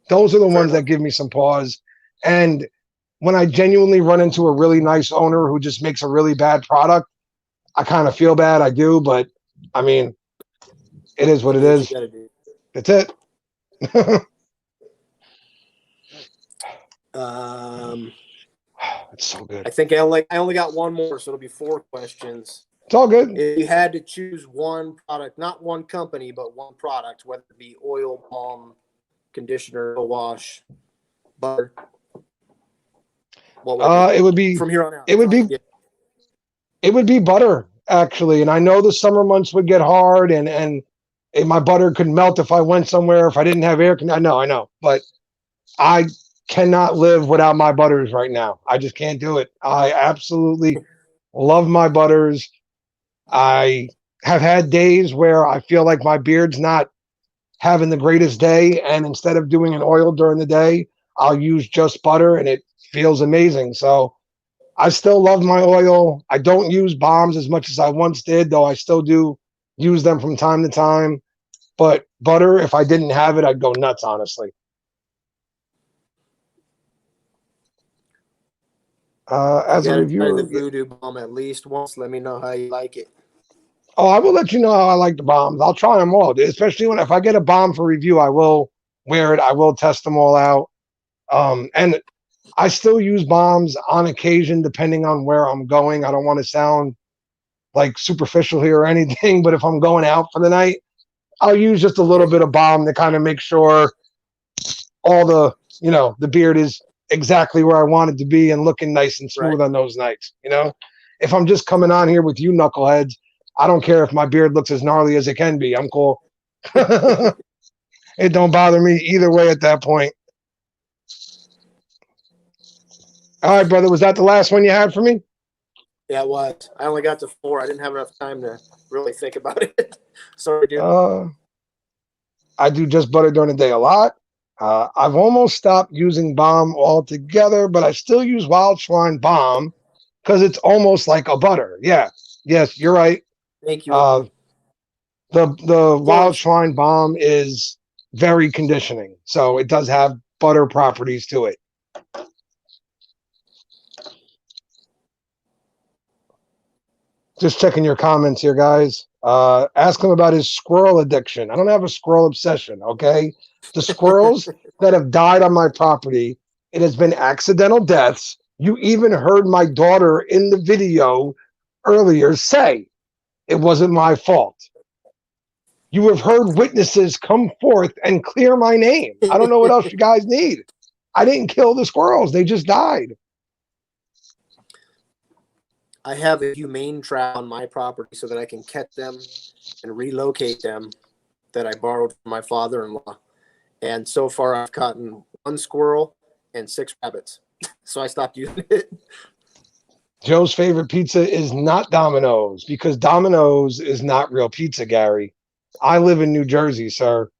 Those are the ones that give me some pause. And when I genuinely run into a really nice owner who just makes a really bad product, I kind of feel bad. I do, but I mean, it is what it Do what you is. gotta do. That's it. It's so good. I think I only got one more, so it'll be 4 questions. It's all good. If you had to choose one product, not one company, but one product, whether it be oil, balm, conditioner, wash, butter, what would It would be from here on out? it would be Yeah. it would be butter actually, and I know the summer months would get hard, and my butter could melt if I went somewhere if I didn't have air conditioning. I know, but I cannot live without my butters right now. I just can't do it. I absolutely love my butters. I have had days where I feel like my beard's not having the greatest day, and instead of doing an oil during the day, I'll use just butter, and it feels amazing. So I still love my oil. I don't use bombs as much as I once did, though I still do use them from time to time. But butter, if I didn't have it, I'd go nuts, honestly. As a You gotta try the reviewer, Voodoo Bomb at least once. Let me know how you like it. oh, I will let you know how I like the bombs. I'll try them all, especially if I get a bomb for review, I will wear it. I will test them all out. And I still use bombs on occasion, depending on where I'm going. I don't want to sound like superficial here or anything, but if I'm going out for the night, I'll use just a little bit of balm to kind of make sure all the beard is exactly where I want it to be and looking nice and smooth on those nights. If I'm just coming on here with you knuckleheads, I don't care if my beard looks as gnarly as it can be. I'm cool. It don't bother me either way at that point. All right, brother. Was that the last one you had for me? Yeah, it was. I only got to 4. I didn't have enough time to really think about it. Sorry, dude. I do just butter during the day a lot. I've almost stopped using balm altogether, but I still use Wildschwein balm because it's almost like a butter. Yeah. Yes, you're right. Thank you. The Wildschwein balm is very conditioning, so it does have butter properties to it. Just checking your comments here, guys. Ask him about his squirrel addiction. I don't have a squirrel obsession, okay? The squirrels that have died on my property, it has been accidental deaths. You even heard my daughter in the video earlier say it wasn't my fault. You have heard witnesses come forth and clear my name. I don't know what else you guys need. I didn't kill the squirrels. They just died. I have a humane trap on my property so that I can catch them and relocate them that I borrowed from my father-in-law. And so far I've caught 1 squirrel and 6 rabbits. So I stopped using it. Joe's favorite pizza is not Domino's because Domino's is not real pizza, Gary. I live in New Jersey, sir.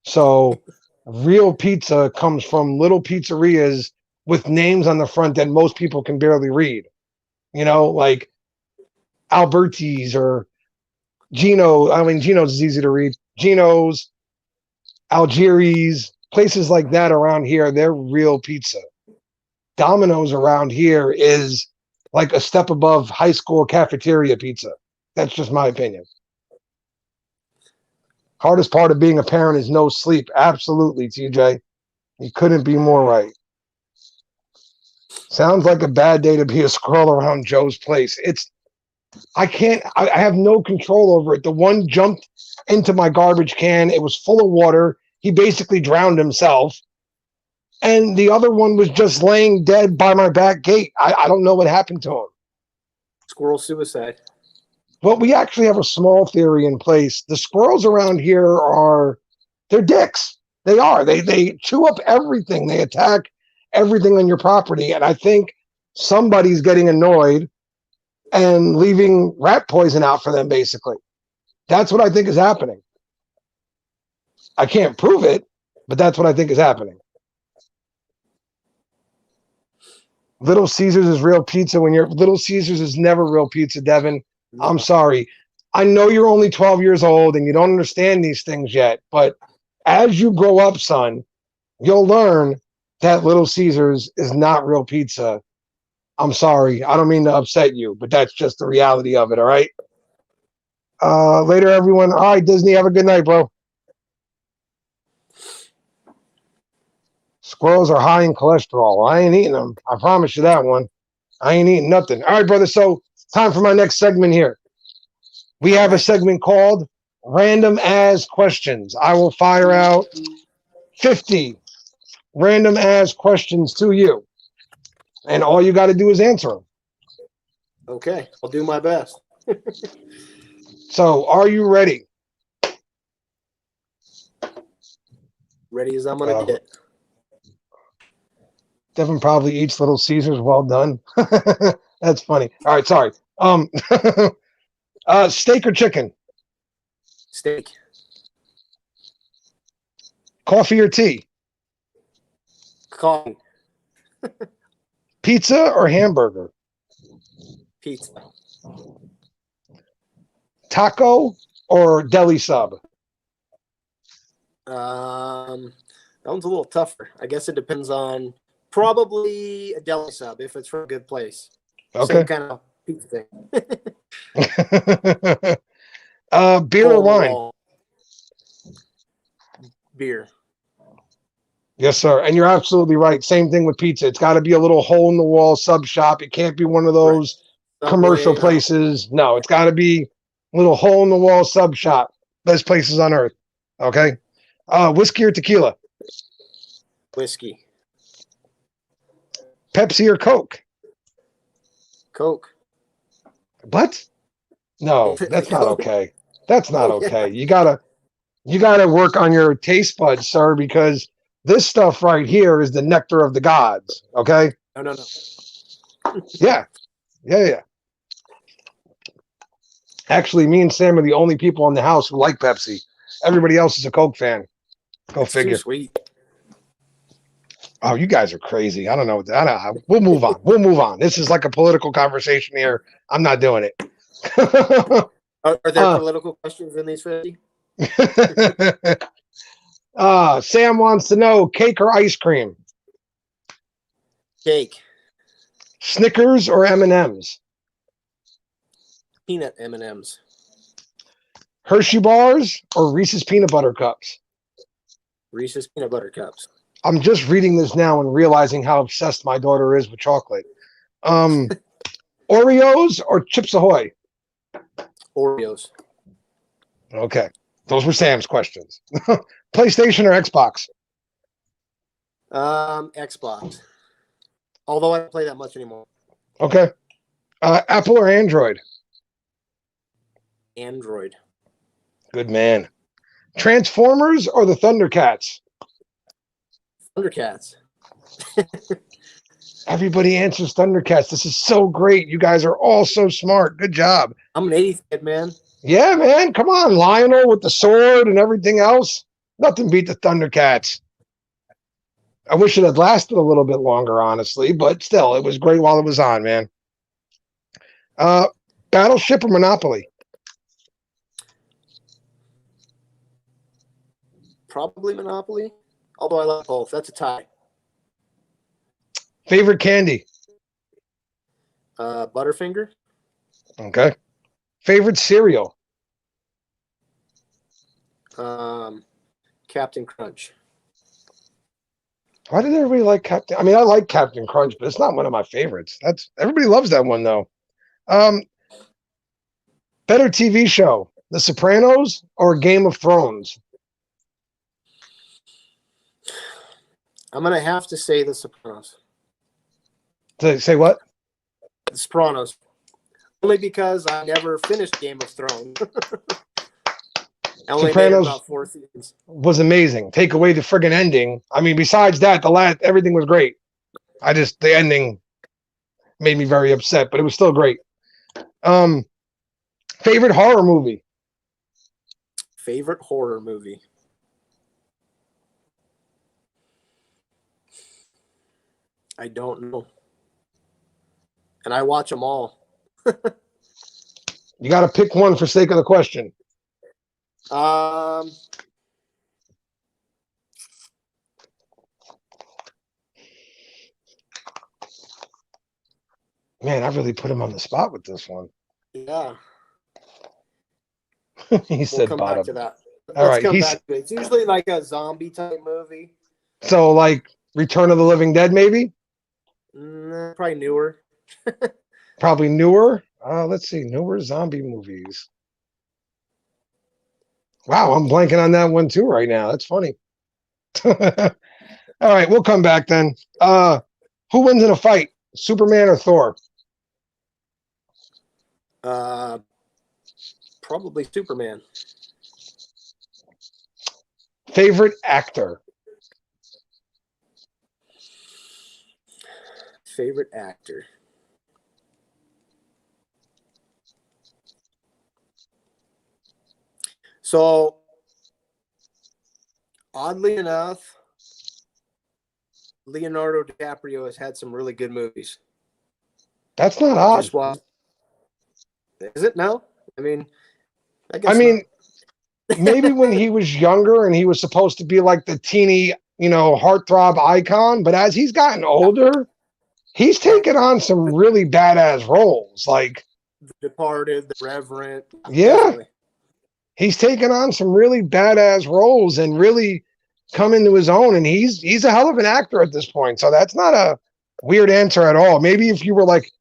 So real pizza comes from little pizzerias with names on the front that most people can barely read. Like Alberti's or Gino. I mean, Gino's is easy to read. Gino's, Algieri's, places like that around here, they're real pizza. Domino's around here is like a step above high school cafeteria pizza. That's just my opinion. Hardest part of being a parent is no sleep. Absolutely, TJ. You couldn't be more right. Sounds like a bad day to be a squirrel around Joe's place. I have no control over it. The one jumped into my garbage can. It was full of water. He basically drowned himself. And the other one was just laying dead by my back gate. I don't know what happened to him. Squirrel suicide. Well, we actually have a small theory in place. The squirrels around here they're dicks. They are. They chew up everything. They attack everything on your property. And I think somebody's getting annoyed and leaving rat poison out for them, basically. That's what I think is happening. I can't prove it, but that's what I think is happening. Little Caesars is real pizza Little Caesars is never real pizza, Devin. I'm sorry. I know you're only 12 years old and you don't understand these things yet, but as you grow up, son, you'll learn that Little Caesars is not real pizza. I'm sorry. I don't mean to upset you, but that's just the reality of it, all right? Later, everyone. All right, Disney, have a good night, bro. Squirrels are high in cholesterol. I ain't eating them. I promise you that one. I ain't eating nothing. All right, brother. So, time for my next segment here. We have a segment called Random As Questions. I will fire out 50 random as questions to you. And all you got to do is answer them. Okay, I'll do my best. So, are you ready? Ready as I'm going to get. Devin probably eats Little Caesars. Well done. That's funny. All right, sorry. Steak or chicken? Steak. Coffee or tea? Coffee. Pizza or hamburger? Pizza. Taco or deli sub? That one's a little tougher. I guess it depends on probably a deli sub if it's from a good place. Okay. Same kind of pizza thing. Beer or wine? Beer. Yes, sir. And you're absolutely right. Same thing with pizza. It's got to be a little hole in the wall sub shop. It can't be one of those commercial places. No, it's got to be a little hole in the wall sub shop. Best places on earth. Okay. Whiskey or tequila? Whiskey. Pepsi or Coke? Coke. What? No, that's not okay. That's not okay. Yeah. You gotta work on your taste buds, sir, because this stuff right here is the nectar of the gods. Okay? No. Yeah. Actually, me and Sam are the only people in the house who like Pepsi. Everybody else is a Coke fan. Go figure. Too sweet. Oh, you guys are crazy. I don't know. We'll move on. This is like a political conversation here. I'm not doing it. Are there political questions in these 50? Sam wants to know, cake or ice cream? Cake. Snickers or M&Ms? Peanut M&Ms. Hershey bars or Reese's peanut butter cups? Reese's peanut butter cups. I'm just reading this now and realizing how obsessed my daughter is with chocolate. Oreos or Chips Ahoy? Oreos. Okay. Those were Sam's questions. PlayStation or Xbox? Xbox. Although I don't play that much anymore. Okay. Apple or Android? Android. Good man. Transformers or the Thundercats? Thundercats. Everybody answers Thundercats. This is so great. You guys are all so smart. Good job. I'm an 80s kid, man. Yeah, man. Come on. Lionel with the sword and everything else. Nothing beat the Thundercats. I wish it had lasted a little bit longer, honestly, but still, it was great while it was on, man. Battleship or Monopoly? Probably Monopoly. Although I love both. That's a tie. Favorite candy? Butterfinger. Okay. Favorite cereal? Captain Crunch. Why did everybody like Captain? I mean, I like Captain Crunch, but it's not one of my favorites. Everybody loves that one though. Better TV show, The Sopranos or Game of Thrones? I'm gonna have to say The Sopranos. Say what? The Sopranos. Only because I never finished Game of Thrones. I only made it about 4 seasons. Was amazing. Take away the friggin' ending. I mean, besides that, everything was great. The ending made me very upset, but it was still great. Favorite horror movie? Favorite horror movie? I don't know. And I watch them all. You got to pick one for sake of the question. Man, I really put him on the spot with this one. Yeah, He we'll said come back bottom. to that. All Let's right. come back to it. It's usually like a zombie type movie. So like Return of the Living Dead, maybe? Probably newer. Probably newer. Let's see, newer zombie movies. Wow, I'm blanking on that one too right now. That's funny. All right, we'll come back then. Who wins in a fight, Superman or Thor? Probably Superman. Favorite actor? Favorite actor. So, oddly enough, Leonardo DiCaprio has had some really good movies. That's not I odd. just watched. Is it now? I mean, I mean, maybe when he was younger and he was supposed to be like the teeny, heartthrob icon, but as he's gotten older, he's taken on some really badass roles. Like The Departed, The Reverend. Yeah. Definitely. He's taken on some really badass roles and really come into his own. And he's a hell of an actor at this point. So that's not a weird answer at all. Maybe if you were like,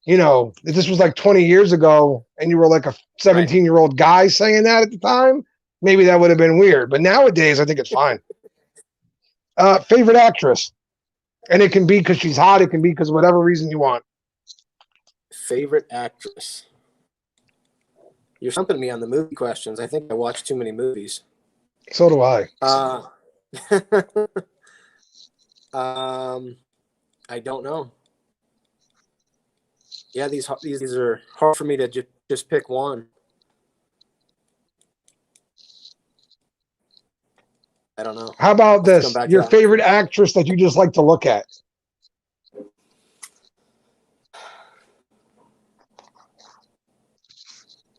if this was like 20 years ago and you were like a 17-year-old guy saying that at the time, maybe that would have been weird. But nowadays, I think it's fine. Favorite actress? And it can be because she's hot. It can be because whatever reason you want. Favorite actress? You're stumping me on the movie questions. I think I watch too many movies. So do I. I don't know. Yeah, these are hard for me to just pick one. I don't know. How about this? Your favorite actress that you just like to look at?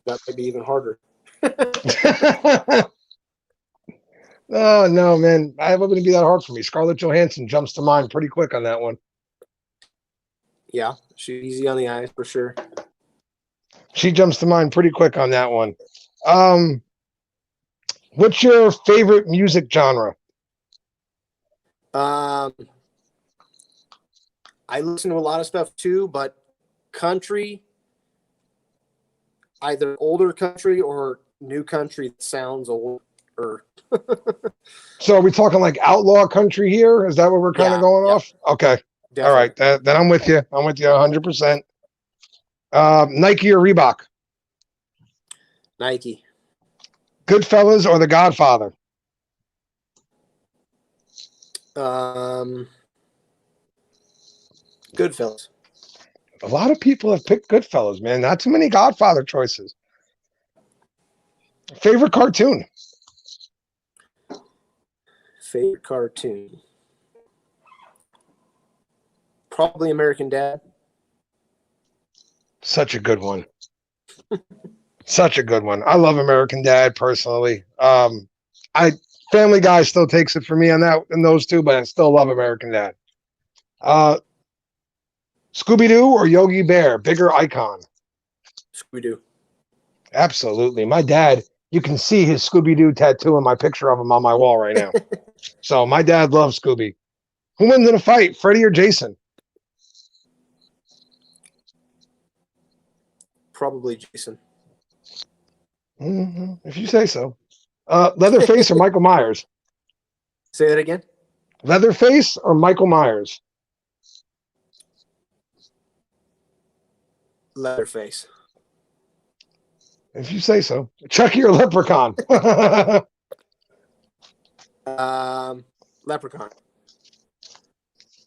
That might be even harder. Oh, no, man. It wouldn't be that hard for me. Scarlett Johansson jumps to mind pretty quick on that one. Yeah, she's easy on the eyes for sure. She jumps to mind pretty quick on that one. What's your favorite music genre? I listen to a lot of stuff too, but country, either older country or new country that sounds old. So are we talking like outlaw country here? Is that what we're kind of going off? Okay. Definitely. All right. Then I'm with you. I'm with you 100%. Nike or Reebok? Nike. Goodfellas or The Godfather? Goodfellas. A lot of people have picked Goodfellas, man. Not too many Godfather choices. Favorite cartoon? Favorite cartoon? Probably American Dad. Such a good one. Such a good one. I love American Dad personally. Family Guy still takes it for me on that and those two, but I still love American Dad. Scooby-Doo or Yogi Bear? Bigger icon? Scooby-Doo. Absolutely. My dad, you can see his Scooby-Doo tattoo in my picture of him on my wall right now. So my dad loves Scooby. Who wins in a fight, Freddy or Jason? Probably Jason. Mm-hmm, if you say so. Leatherface or Michael Myers? Say that again. Leatherface or Michael Myers? Leatherface. If you say so. Chucky or Leprechaun? Leprechaun.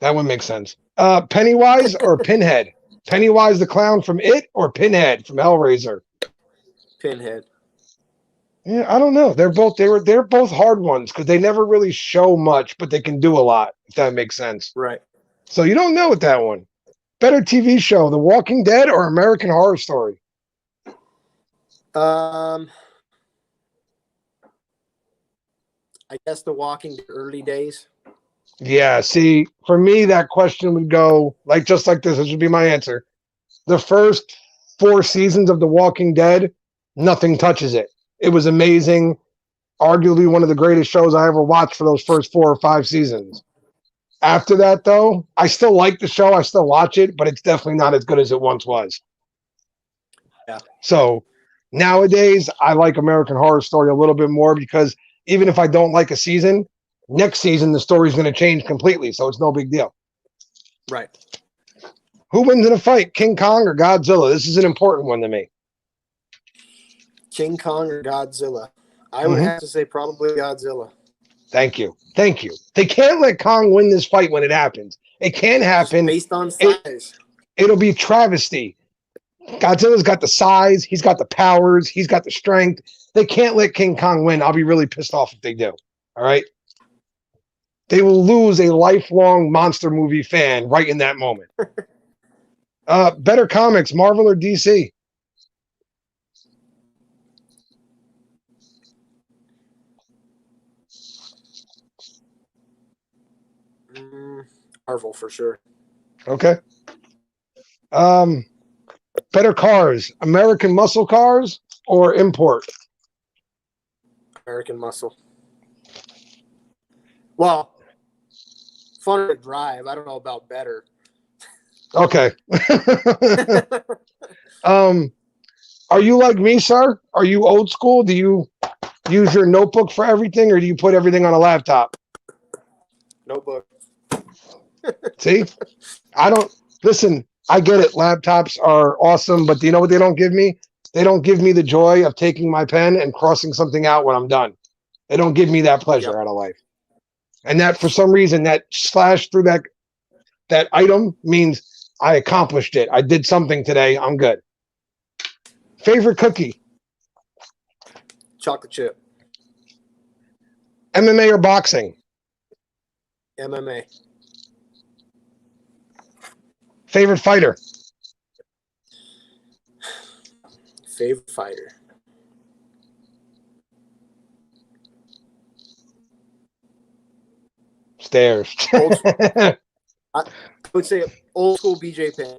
That one makes sense. Pennywise or Pinhead? Pennywise the clown from It or Pinhead from Hellraiser? Pinhead. Yeah, I don't know. They're both hard ones because they never really show much, but they can do a lot, if that makes sense. Right. So you don't know with that one. Better TV show, The Walking Dead or American Horror Story? I guess The Walking Dead early days. Yeah, see, for me, that question would go just like this. This would be my answer. The first 4 seasons of The Walking Dead, nothing touches it. It was amazing. Arguably one of the greatest shows I ever watched for those first 4 or 5 seasons. After that, though, I still like the show. I still watch it, but it's definitely not as good as it once was. Yeah. So nowadays, I like American Horror Story a little bit more because even if I don't like a season, next season the story's going to change completely, so it's no big deal. Right. Who wins in a fight, King Kong or Godzilla? This is an important one to me. King Kong or Godzilla? I would have to say probably Godzilla. Thank you. Thank you. They can't let Kong win this fight when it happens. It can't happen. Just based on size. It'll be travesty. Godzilla's got the size. He's got the powers. He's got the strength. They can't let King Kong win. I'll be really pissed off if they do. All right? They will lose a lifelong monster movie fan right in that moment. Better comics, Marvel or DC? Marvel for sure. Okay. Better cars, American muscle cars or import? American muscle. Well, fun to drive. I don't know about better. Okay. Are you like me, sir? Are you old school? Do you use your notebook for everything, or do you put everything on a laptop? Notebook. See? Listen, I get it. Laptops are awesome, but do you know what they don't give me? They don't give me the joy of taking my pen and crossing something out when I'm done. They don't give me that pleasure out of life. And that, for some reason, that slash through that item means I accomplished it. I did something today. I'm good. Favorite cookie? Chocolate chip. MMA or boxing? MMA. Favorite fighter? Favorite fighter. Stairs. I would say old school BJ Penn.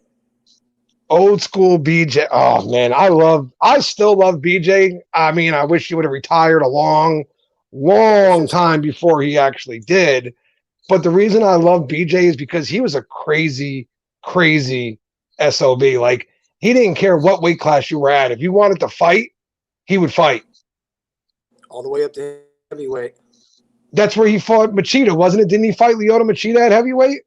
Old school BJ. Oh man, I still love BJ. I mean, I wish he would have retired a long time before he actually did. But the reason I love BJ is because he was a crazy SOB. Like, he didn't care what weight class you were at. If you wanted to fight, he would fight. All the way up to heavyweight. That's where he fought Machida, wasn't it? Didn't he fight Lyoto Machida at heavyweight?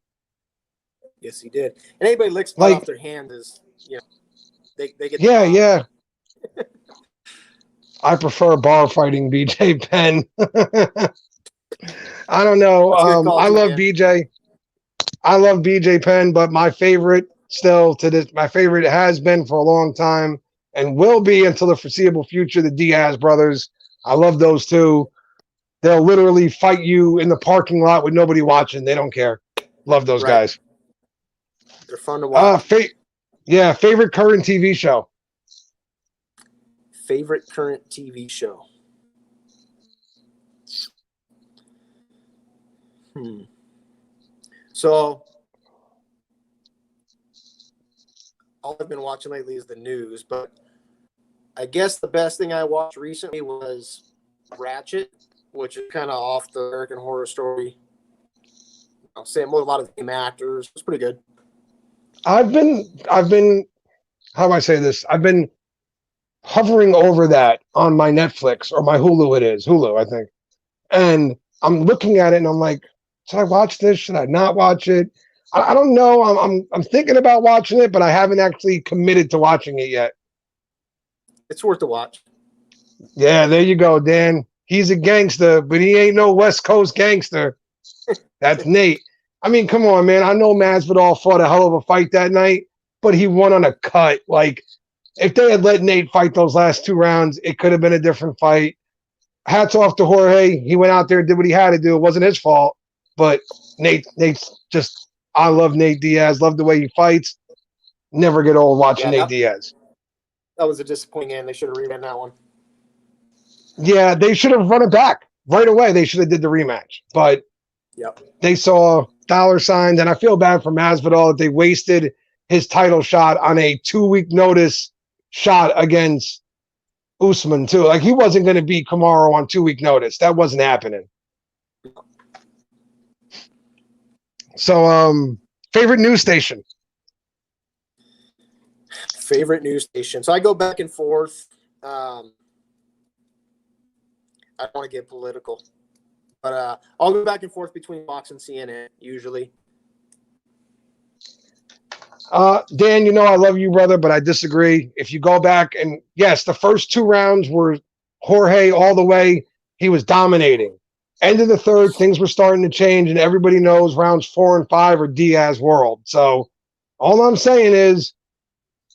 Yes, he did. And anybody licks blood off their hand is, they get yeah. I prefer bar fighting BJ Penn. I don't know. I love BJ. I love BJ Penn, but my favorite my favorite has been for a long time and will be until the foreseeable future, the Diaz brothers. I love those two. They'll literally fight you in the parking lot with nobody watching. They don't care. Love those guys. They're fun to watch. Favorite current TV show. Favorite current TV show. So, all I've been watching lately is the news, but I guess the best thing I watched recently was Ratchet, which is kind of off the American Horror Story. I'll say a lot of the same actors. It's pretty good. I've been, how do I say this? I've been hovering over that on my Netflix or my Hulu. It is Hulu, I think. And I'm looking at it and I'm like, should I watch this? Should I not watch it? I don't know. I'm thinking about watching it, but I haven't actually committed to watching it yet. It's worth a watch. Yeah, there you go, Dan. He's a gangster, but he ain't no West Coast gangster. That's Nate. I mean, come on, man. I know Masvidal fought a hell of a fight that night, but he won on a cut. Like, if they had let Nate fight those last 2 rounds, it could have been a different fight. Hats off to Jorge. He went out there, did what he had to do. It wasn't his fault. But Nate's just, I love Nate Diaz. Love the way he fights. Never get old watching Nate Diaz. That was a disappointing end. They should have reran that one. Yeah, they should have run it back right away. They should have did the rematch. But they saw dollar signs, and I feel bad for Masvidal that they wasted his title shot on a 2-week notice shot against Usman too. Like he wasn't going to beat Kamaru on 2-week notice. That wasn't happening. So, favorite news station? Favorite news station. So I go back and forth. I don't want to get political, but I'll go back and forth between Fox and CNN usually. Dan, you know I love you, brother, but I disagree. If you go back and yes, the first 2 rounds were Jorge all the way. He was dominating. End of the third, things were starting to change, and everybody knows rounds 4 and 5 are Diaz world. So all I'm saying is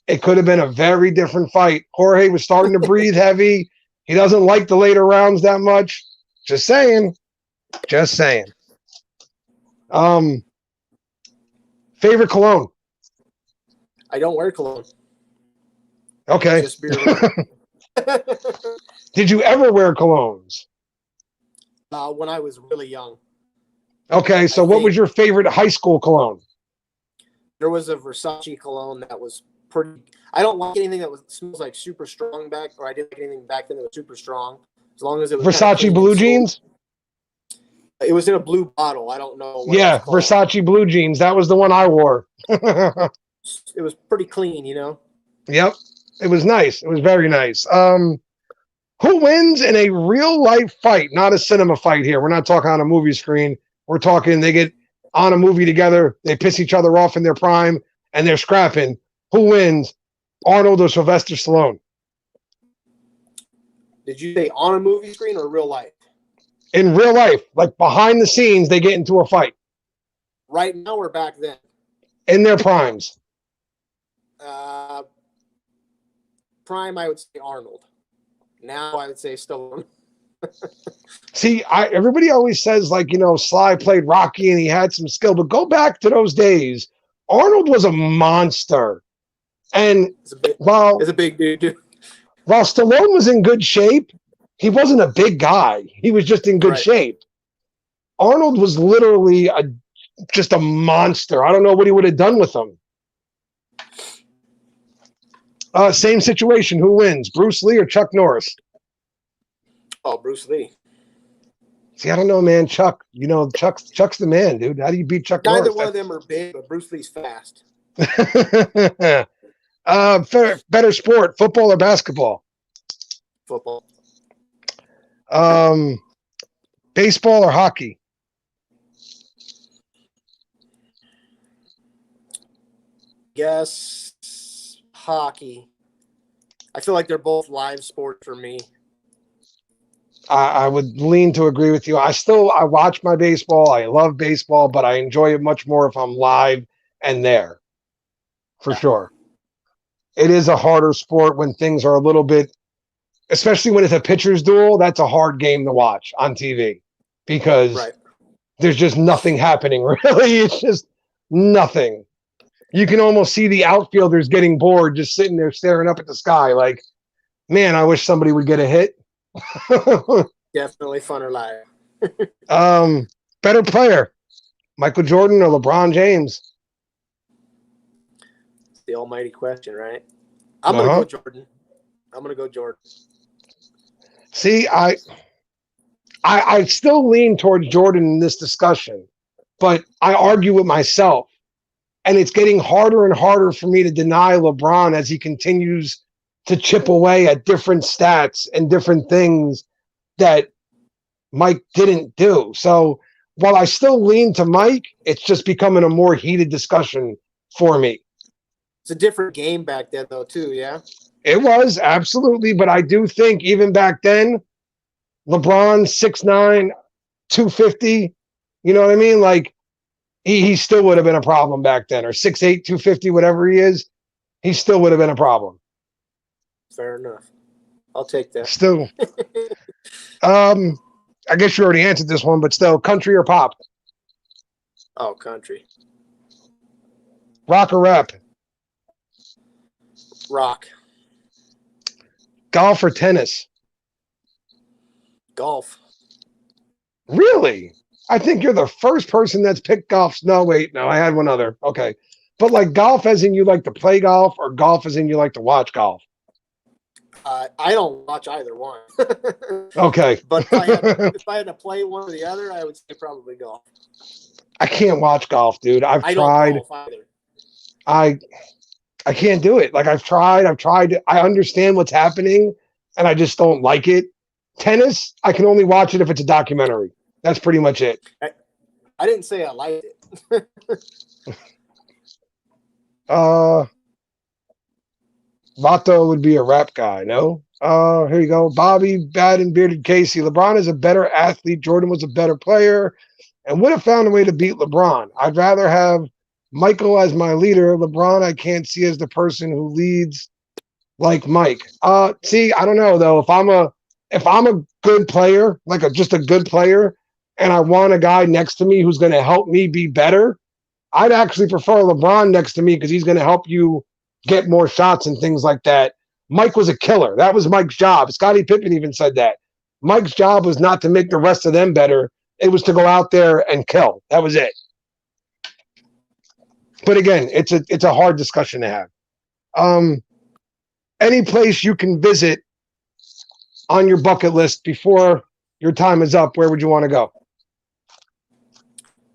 it could have been a very different fight. Jorge was starting to breathe heavy. He doesn't like the later rounds that much. Just saying. Just saying. Favorite cologne? I don't wear cologne. Okay. Just beer. Did you ever wear colognes? When I was really young. Okay, so what was your favorite high school cologne? There was a Versace cologne that was pretty. I don't like anything that smells like super strong back, or I didn't like anything back then that was super strong. As long as it was Versace blue jeans? It was in a blue bottle. I don't know. Yeah, Versace blue jeans. That was the one I wore. It was pretty clean, you know? Yep. It was nice. It was very nice. Who wins in a real life fight? Not a cinema fight here. We're not talking on a movie screen. We're talking they get on a movie together, they piss each other off in their prime, and they're scrapping. Who wins? Arnold or Sylvester Stallone? Did you say on a movie screen or real life? In real life, like behind the scenes, they get into a fight. Right now or back then? In their primes. Prime, I would say Arnold. Now I would say Stallone. See, everybody always says, like, you know, Sly played Rocky and he had some skill, but go back to those days. Arnold was a monster. And It's a big dude. While Stallone was in good shape, he wasn't a big guy. He was just in good shape. Arnold was literally just a monster. I don't know what he would have done with him. Same situation. Who wins, Bruce Lee or Chuck Norris? Oh, Bruce Lee. See, I don't know, man. Chuck, you know, Chuck's the man, dude. How do you beat Chuck Norris? Neither one of them are big, but Bruce Lee's fast. Better sport, football or basketball? Football. Baseball or hockey? Guess hockey. I feel like they're both live sports for me. I would lean to agree with you. I watch my baseball. I love baseball, but I enjoy it much more if I'm live and there. For sure. It is a harder sport when things are a little bit, especially when it's a pitcher's duel. That's a hard game to watch on TV because there's just nothing happening, really. It's just nothing. You can almost see the outfielders getting bored, just sitting there staring up at the sky like, man, I wish somebody would get a hit. Definitely funner live. Better player, Michael Jordan or LeBron James? The almighty question, right? I'm gonna go Jordan. I'm gonna go Jordan. See, I still lean towards Jordan in this discussion, but I argue with myself, and it's getting harder and harder for me to deny LeBron as he continues to chip away at different stats and different things that Mike didn't do. So while I still lean to Mike, it's just becoming a more heated discussion for me. It's a different game back then, though, too, yeah? It was, absolutely. But I do think even back then, LeBron, 6'9", 250, you know what I mean? Like, he still would have been a problem back then. Or 6'8", 250, whatever he is, he still would have been a problem. Fair enough. I'll take that. Still. I guess you already answered this one, but still, country or pop? Oh, country. Rock or rap? Rock. Golf or tennis? Golf. Really? I think you're the first person that's picked golf. No, wait. No, I had one other. Okay. But like golf as in you like to play golf, or golf as in you like to watch golf? I don't watch either one. Okay. But if I had to play one or the other, I would say probably golf. I can't watch golf, dude. I've I don't tried. golf either. I can't do it. Like I've tried. I understand what's happening, and I just don't like it. Tennis, I can only watch it if it's a documentary. That's pretty much it. I didn't say I liked it. Vato would be a rap guy, no? Here you go. Bobby, Bad and Bearded Casey. LeBron is a better athlete. Jordan was a better player and would have found a way to beat LeBron. I'd rather have Michael as my leader. LeBron, I can't see as the person who leads like Mike. See, I don't know though. If I'm a good player, like just a good player, and I want a guy next to me who's going to help me be better, I'd actually prefer LeBron next to me because he's going to help you get more shots and things like that. Mike was a killer. That was Mike's job. Scottie Pippen even said that. Mike's job was not to make the rest of them better. It was to go out there and kill. That was it. But again, it's a hard discussion to have. Any place you can visit on your bucket list before your time is up, where would you want to go?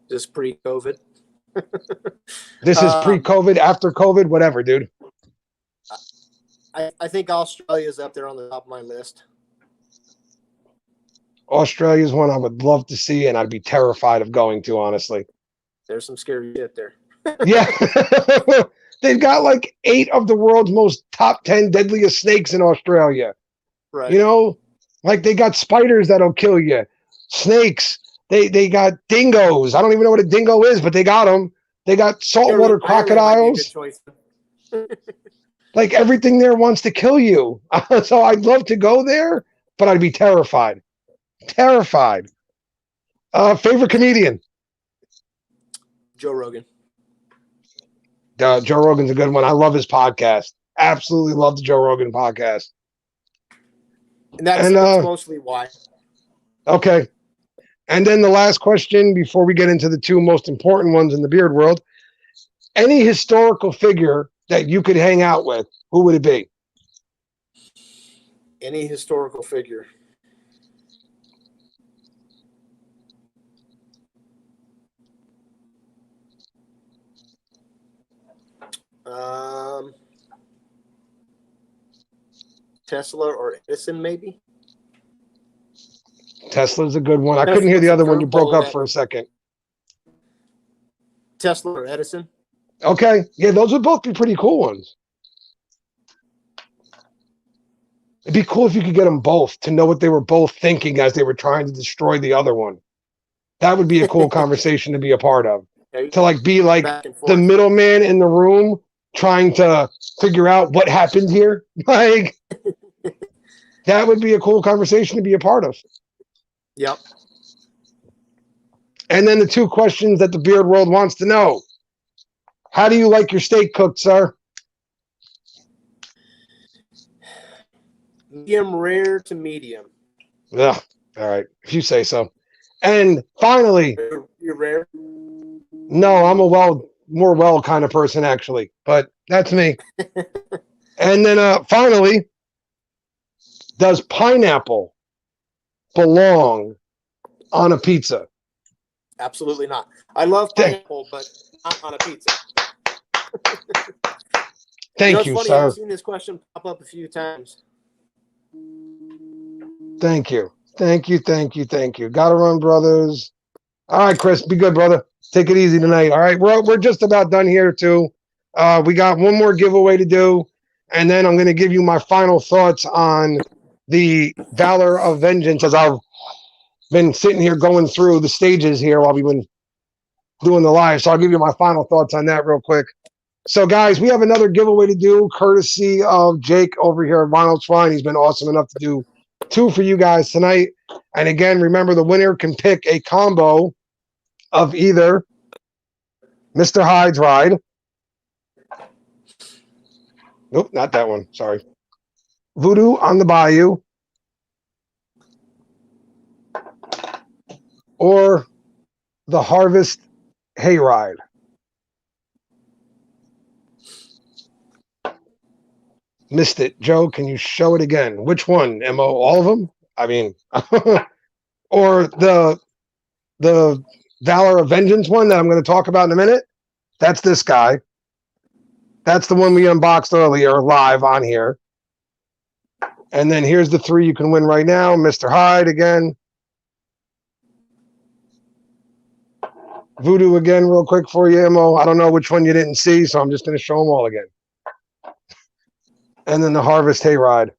Just pre-COVID. This is pre-COVID, after COVID, whatever, dude. I think Australia's up there on the top of my list. Australia's one I would love to see, and I'd be terrified of going to, honestly. There's some scary shit there. Yeah. They've got like 8 of the world's most top 10 deadliest snakes in Australia. Right. You know, like they got spiders that'll kill you, snakes. They got dingoes. I don't even know what a dingo is, but they got them. They got saltwater crocodiles. Like everything there wants to kill you. So I'd love to go there, but I'd be terrified. Terrified. Favorite comedian? Joe Rogan. Joe Rogan's a good one. I love his podcast. Absolutely love the Joe Rogan podcast. And that's mostly why. Okay. And then the last question before we get into the 2 most important ones in the beard world. Any historical figure that you could hang out with, who would it be? Any historical figure. Tesla or Edison, maybe? Tesla's a good one. I couldn't hear the other one. You broke up for a second. Tesla or Edison? Okay. Yeah, those would both be pretty cool ones. It'd be cool if you could get them both to know what they were both thinking as they were trying to destroy the other one. That would be a cool conversation to be a part of. To like be like the middleman in the room trying to figure out what happened here. Like that would be a cool conversation to be a part of. Yep. And then the 2 questions that the beard world wants to know. How do you like your steak cooked, sir? Medium rare to medium. Yeah. All right. If you say so. And finally. You're rare? No, I'm a more well kind of person, actually. But that's me. And then finally, does pineapple belong on a pizza? Absolutely not. I love pineapple, but not on a pizza. Thank you, funny, sir. I've seen this question pop up a few times. Thank you. Gotta run, brothers. All right, Chris, be good, brother. Take it easy tonight. All right, we're just about done here too. We got one more giveaway to do, and then I'm going to give you my final thoughts on the Valor of Vengeance as I've been sitting here going through the stages here while we've been doing the live. So I'll give you my final thoughts on that real quick. So, guys, we have another giveaway to do, courtesy of Jake over here at Wildschwein. He's been awesome enough to do 2 for you guys tonight. And again, remember the winner can pick a combo of either Mr. Hyde's Ride. Nope, not that one. Sorry. Voodoo on the Bayou. Or the Harvest Hayride. Missed it. Joe, can you show it again? Which one? Mo, all of them? I mean, or the Valor of Vengeance one that I'm going to talk about in a minute? That's this guy. That's the one we unboxed earlier live on here. And then here's the 3 you can win right now. Mr. Hyde again. Voodoo again real quick for you, Mo. I don't know which one you didn't see, so I'm just going to show them all again. And then the Harvest Hayride.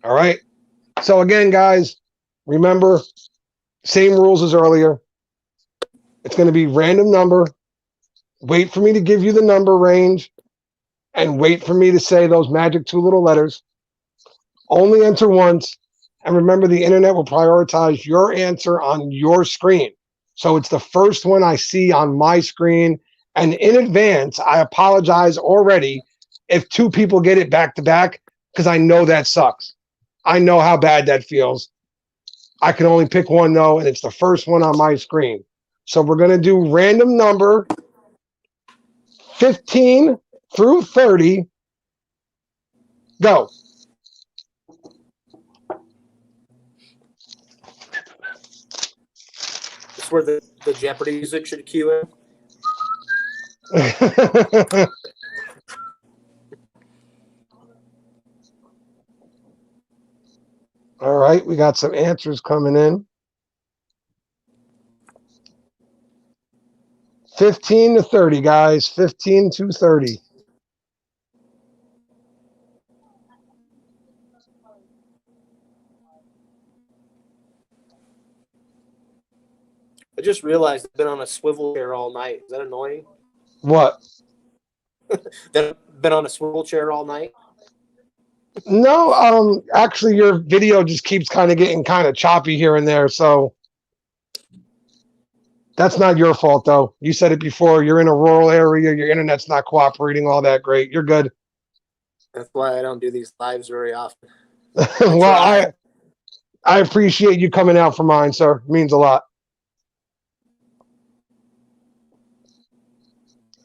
All right. So again, guys, remember, same rules as earlier. It's going to be random number. Wait for me to give you the number range and wait for me to say those magic 2 little letters. Only enter once. And remember, the internet will prioritize your answer on your screen. So it's the first one I see on my screen. And in advance, I apologize already if 2 people get it back to back, because I know that sucks. I know how bad that feels. I can only pick one, though, and it's the first one on my screen. So we're going to do random number 15 through 30. Go. It's where the Jeopardy music should cue in. All right, we got some answers coming in. 15 to 30, guys. 15 to 30. I just realized I've been on a swivel chair all night. Is that annoying? What? That I've been on a swivel chair all night? No, actually your video just keeps kind of getting kind of choppy here and there, so that's not your fault though. You said it before, you're in a rural area, your internet's not cooperating all that great. You're good. That's why I don't do these lives very often. Well, I appreciate you coming out for mine, sir. It means a lot.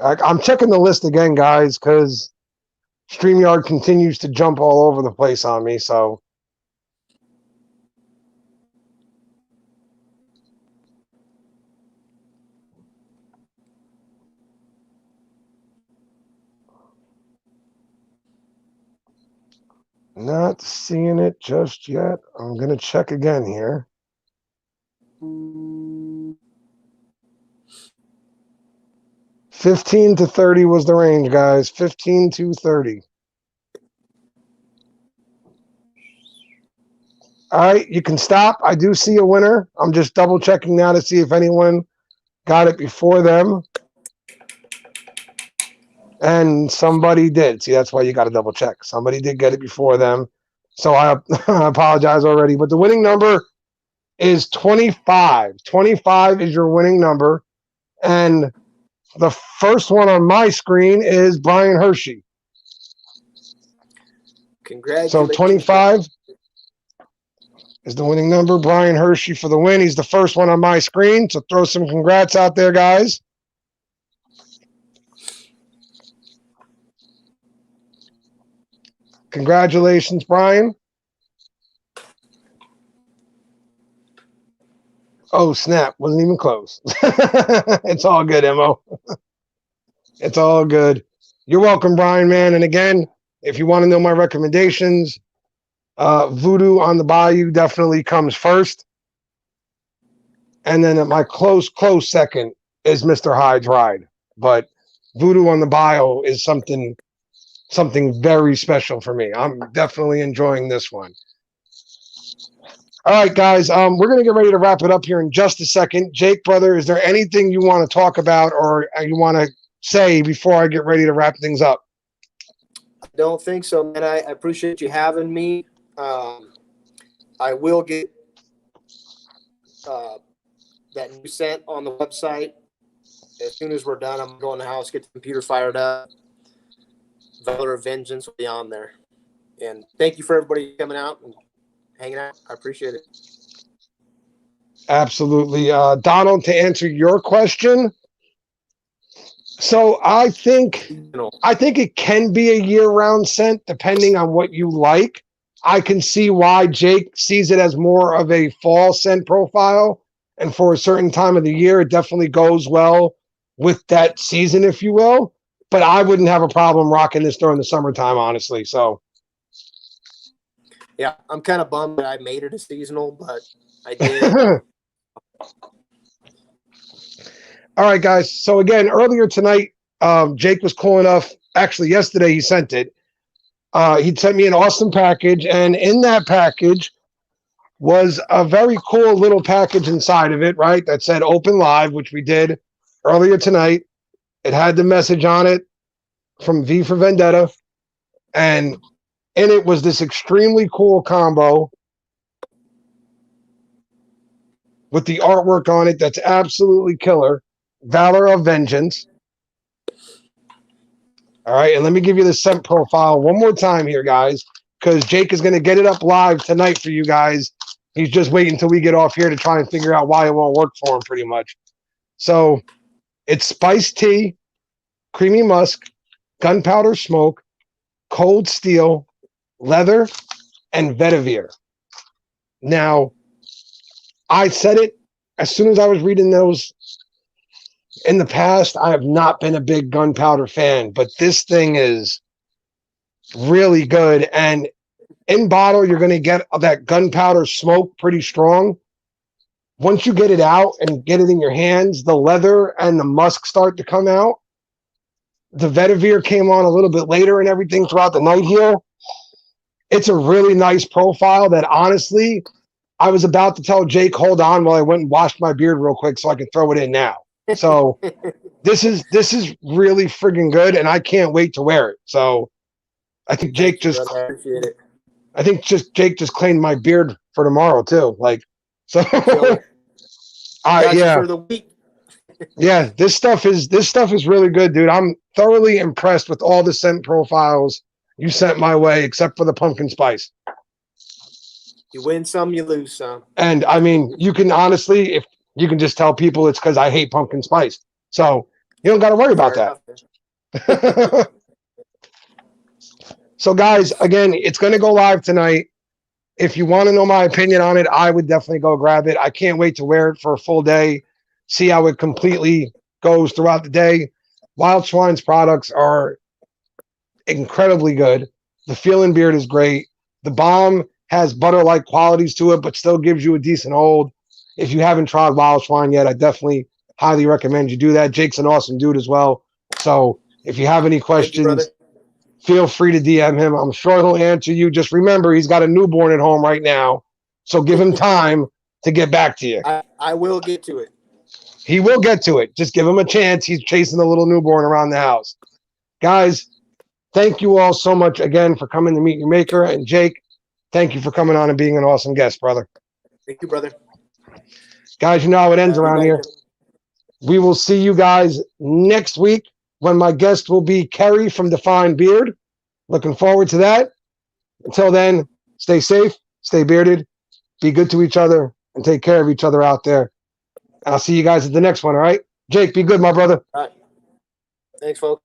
I'm checking the list again, guys, because StreamYard continues to jump all over the place on me, so. Not seeing it just yet. I'm going to check again here. Mm. 15 to 30 was the range, guys. 15 to 30. All right, you can stop. I do see a winner. I'm just double checking now to see if anyone got it before them. And somebody did. See, that's why you got to double check. Somebody did get it before them. So I apologize already. But the winning number is 25. 25 is your winning number. And the first one on my screen is Brian Hershey. Congratulations. So 25 is the winning number. Brian Hershey for the win. He's the first one on my screen. So throw some congrats out there, guys. Congratulations, Brian. Oh, snap. Wasn't even close. It's all good, Mo. It's all good. You're welcome, Brian, man. And again, if you want to know my recommendations, Voodoo on the Bayou definitely comes first. And then my close second is Mr. Hyde's Ride. But Voodoo on the Bayou is something very special for me. I'm definitely enjoying this one. All right, guys, we're going to get ready to wrap it up here in just a second. Jake, brother, is there anything you want to talk about or you want to say before I get ready to wrap things up? I don't think so, man. I appreciate you having me. I will get that new scent on the website as soon as we're done. I'm going to the house, get the computer fired up. Valor of Vengeance will be on there. And thank you for everybody coming out and hanging out. I appreciate it. Absolutely. Donald, to answer your question, So I think Seasonal. it can be a year-round scent depending on what you like. I can see why Jake sees it as more of a fall scent profile, and for a certain time of the year, it definitely goes well with that season, if you will. But I wouldn't have a problem rocking this during the summertime, honestly. So, Yeah, I'm kind of bummed that I made it a seasonal, but I did. all right, guys. So again, earlier tonight, Jake was cool enough. Actually, yesterday he sent it. He sent me an awesome package, and in that package was a very cool little package inside of it, right? That said open live, which we did earlier tonight. It had the message on it from V for Vendetta. And in it was this extremely cool combo with the artwork on it that's absolutely killer. Valor of Vengeance. All right, and let me give you the scent profile one more time here, guys, because Jake is going to get it up live tonight for you guys. He's just waiting until we get off here to try and figure out why it won't work for him, pretty much. So it's spiced tea, creamy musk, gunpowder smoke, cold steel, leather, and vetiver. Now, I said it as soon as I was reading those. In the past, I have not been a big gunpowder fan, but this thing is really good. And in bottle, you're going to get that gunpowder smoke pretty strong. Once you get it out and get it in your hands, the leather and the musk start to come out. The vetiver came on a little bit later and everything throughout the night here. It's a really nice profile that honestly, I was about to tell Jake, hold on while I went and washed my beard real quick so I could throw it in now. So this is really friggin' good, and I can't wait to wear it. So I think Jake just Jake just claimed my beard for tomorrow too. Like so yeah. For the week. Yeah, this stuff is really good, dude. I'm thoroughly impressed with all the scent profiles you sent my way, except for the pumpkin spice. You win some, you lose some. And I mean, you can honestly, if you can just tell people it's because I hate pumpkin spice. So you don't got to worry about that. So guys, again, it's going to go live tonight. If you want to know my opinion on it, I would definitely go grab it. I can't wait to wear it for a full day, see how it completely goes throughout the day. Wildschwein's products are incredibly good. The Feeling Beard is great. The Balm has butter-like qualities to it, but still gives you a decent hold. If you haven't tried Wildschwein yet, I definitely highly recommend you do that. Jake's an awesome dude as well. So if you have any questions, feel free to DM him. I'm sure he'll answer you. Just remember, he's got a newborn at home right now. So give him time to get back to you. I will get to it. He will get to it. Just give him a chance. He's chasing the little newborn around the house. Guys, thank you all so much again for coming to meet your maker. And Jake, thank you for coming on and being an awesome guest, brother. Thank you, brother. Guys, you know how it ends around here. We will see you guys next week when my guest will be Kerry from Defined Beard. Looking forward to that. Until then, stay safe, stay bearded, be good to each other, and take care of each other out there. I'll see you guys at the next one, all right? Jake, be good, my brother. All right. Thanks, folks.